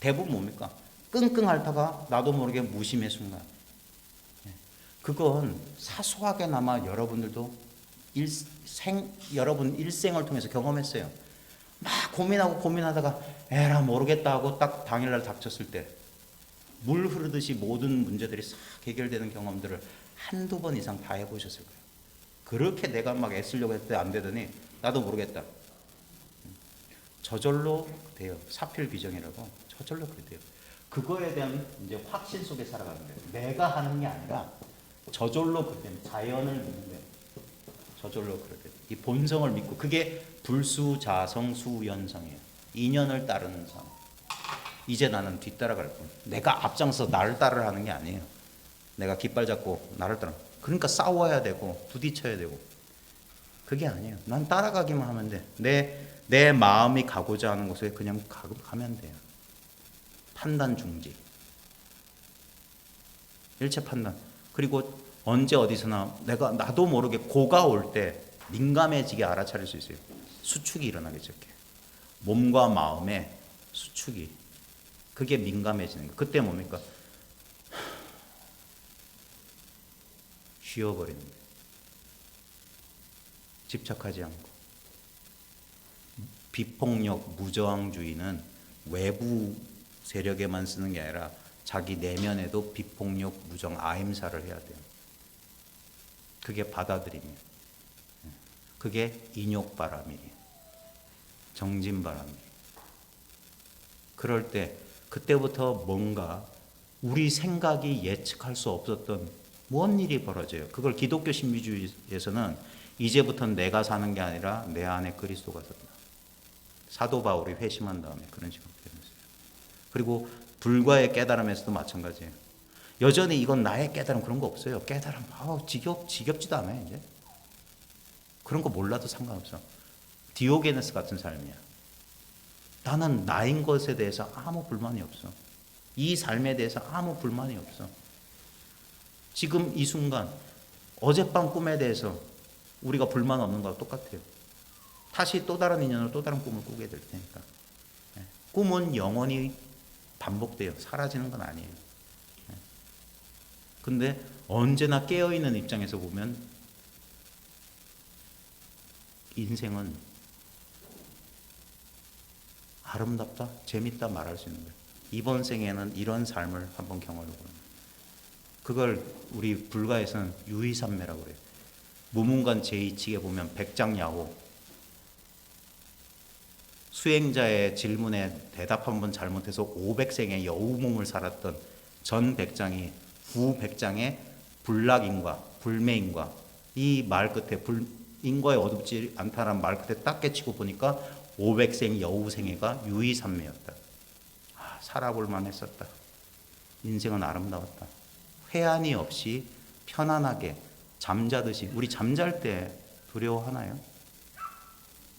대부분 뭡니까? 끙끙 앓다가 나도 모르게 무심의 순간. 그건 사소하게나마 여러분들도 여러분 일생을 통해서 경험했어요. 막 고민하다가 에라 모르겠다 하고 딱 당일날 닥쳤을 때 물 흐르듯이 모든 문제들이 싹 해결되는 경험들을 한두 번 이상 다 해보셨을 거예요. 그렇게 내가 막 애쓰려고 했을 때 안 되더니 나도 모르겠다. 저절로 돼요. 사필비정이라고 저절로 그래 돼요. 그거에 대한 이제 확신 속에 살아가는 거예요. 내가 하는 게 아니라 저절로 그래 돼요. 자연을 믿는 거예요. 저절로 그래 돼요. 이 본성을 믿고 그게 불수자성수연성이에요. 인연을 따르는 성. 이제 나는 뒤따라갈 뿐. 내가 앞장서 나를 따르라는 게 아니에요. 내가 깃발 잡고 나를 따라. 그러니까 싸워야 되고 부딪혀야 되고 그게 아니에요. 난 따라가기만 하면 돼. 내 마음이 가고자 하는 곳에 그냥 가면 돼요. 판단 중지. 일체 판단. 그리고 언제 어디서나 나도 모르게 고가 올 때 민감해지게 알아차릴 수 있어요. 수축이 일어나겠죠. 이렇게. 몸과 마음의 수축이. 그게 민감해지는 거. 그때 뭡니까? 쉬어버리는 거예요. 집착하지 않고. 비폭력, 무저항주의는 외부 세력에만 쓰는 게 아니라 자기 내면에도 비폭력, 무정, 아임사를 해야 돼요. 그게 받아들임이에요. 그게 인욕바람이에요. 정진바람이에요. 그럴 때 그때부터 뭔가 우리 생각이 예측할 수 없었던 무언 일이 벌어져요. 그걸 기독교 신비주의에서는 이제부터는 내가 사는 게 아니라 내 안에 그리스도가 산다. 사도 바울이 회심한 다음에 그런 식으로 표현했어요. 그리고 불과의 깨달음에서도 마찬가지예요. 여전히 이건 나의 깨달음 그런 거 없어요. 깨달음 지겹지도 않아요. 이제 그런 거 몰라도 상관없어. 디오게네스 같은 삶이야. 나는 나인 것에 대해서 아무 불만이 없어. 이 삶에 대해서 아무 불만이 없어. 지금 이 순간 어젯밤 꿈에 대해서 우리가 불만 없는 거와 똑같아요. 다시 또 다른 인연으로 또 다른 꿈을 꾸게 될 테니까. 꿈은 영원히 반복돼요. 사라지는 건 아니에요. 근데 언제나 깨어있는 입장에서 보면 인생은 아름답다, 재밌다 말할 수 있는 거예요. 이번 생에는 이런 삶을 한번 경험해보는. 그걸 우리 불가에서는 유의산매라고 그래요. 무문관 제2칙에 보면 백장야호, 수행자의 질문에 대답 한번 잘못해서 500생의 여우 몸을 살았던 전 백장이 후 백장의 불락인과 불매인과 이 말 끝에 인과에 어둡지 않다는 말 끝에 딱 깨치고 보니까 500생 여우생애가 유의산매였다. 아, 살아볼 만했었다. 인생은 아름다웠다. 회한이 없이 편안하게 잠자듯이. 우리 잠잘 때 두려워하나요?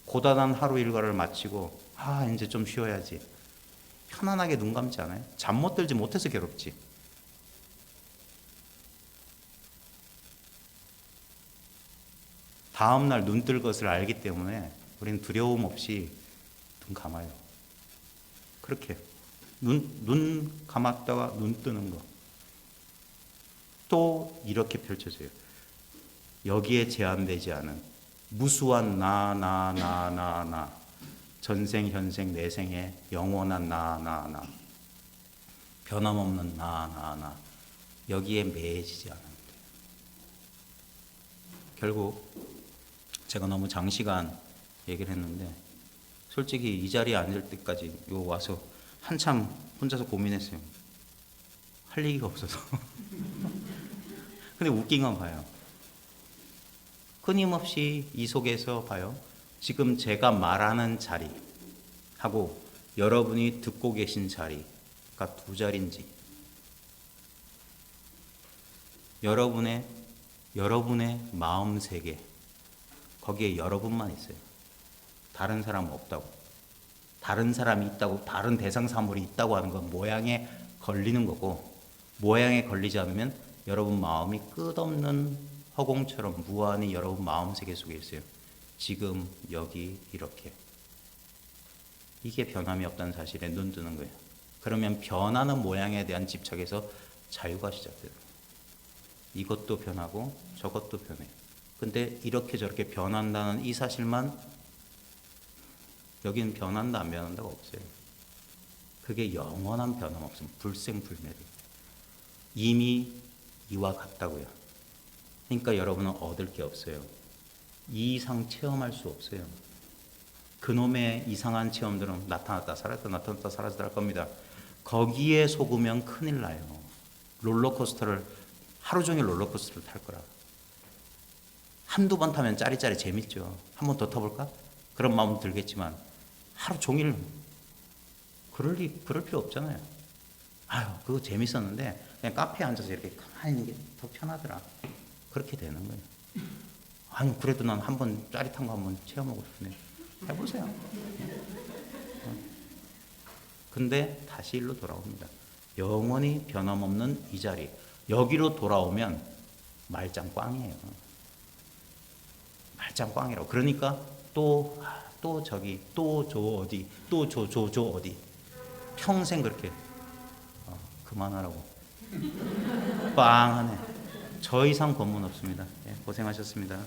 고단한 하루 일과를 마치고 이제 좀 쉬어야지. 편안하게 눈 감지 않아요? 잠 못 들지 못해서 괴롭지. 다음날 눈 뜰 것을 알기 때문에 우리는 두려움 없이 눈 감아요. 그렇게 눈 감았다가 눈 뜨는 거. 또 이렇게 펼쳐져요. 여기에 제한되지 않은 무수한 나 전생 현생 내생의 영원한 나 변함없는 나 여기에 매해지지 않은. 결국 제가 너무 장시간 얘기를 했는데 솔직히 이 자리에 앉을 때까지 요 와서 한참 혼자서 고민했어요. 할 얘기가 없어서. 근데 웃긴 건 봐요. 끊임없이 이 속에서 봐요. 지금 제가 말하는 자리하고 여러분이 듣고 계신 자리가 두 자리인지, 여러분의 마음 세계, 거기에 여러분만 있어요. 다른 사람은 없다고. 다른 사람이 있다고, 다른 대상 사물이 있다고 하는 건 모양에 걸리는 거고, 모양에 걸리지 않으면 여러분 마음이 끝없는 허공처럼 무한히 여러분 마음 세계 속에 있어요. 지금 여기 이렇게. 이게 변함이 없다는 사실에 눈 뜨는 거예요. 그러면 변하는 모양에 대한 집착에서 자유가 시작돼요. 이것도 변하고 저것도 변해요. 근데 이렇게 저렇게 변한다는 이 사실만, 여기는 변한다 안 변한다가 없어요. 그게 영원한 변함없음, 불생불멸이. 이미 이와 같다고요. 그러니까 여러분은 얻을 게 없어요. 이 이상 체험할 수 없어요. 그놈의 이상한 체험들은 나타났다 사라졌다 나타났다 사라졌다 할 겁니다. 거기에 속으면 큰일 나요. 롤러코스터를 하루 종일 롤러코스터를 탈 거라. 한두 번 타면 짜리짜리 재밌죠. 한 번 더 타볼까? 그런 마음 들겠지만 하루 종일 그럴 필요 없잖아요. 그거 재밌었는데 그냥 카페에 앉아서 이렇게 가만히 있는 게 더 편하더라. 그렇게 되는 거예요. 그래도 난 한번 짜릿한 거 한번 체험하고 싶네. 해보세요. 근데 다시 일로 돌아옵니다. 영원히 변함없는 이 자리. 여기로 돌아오면 말짱 꽝이에요. 말짱 꽝이라고. 그러니까 또 저기 또 저 어디 또 저 어디 평생 그렇게 그만하라고 빵하네. 저 이상 법문 없습니다. 예, 고생하셨습니다.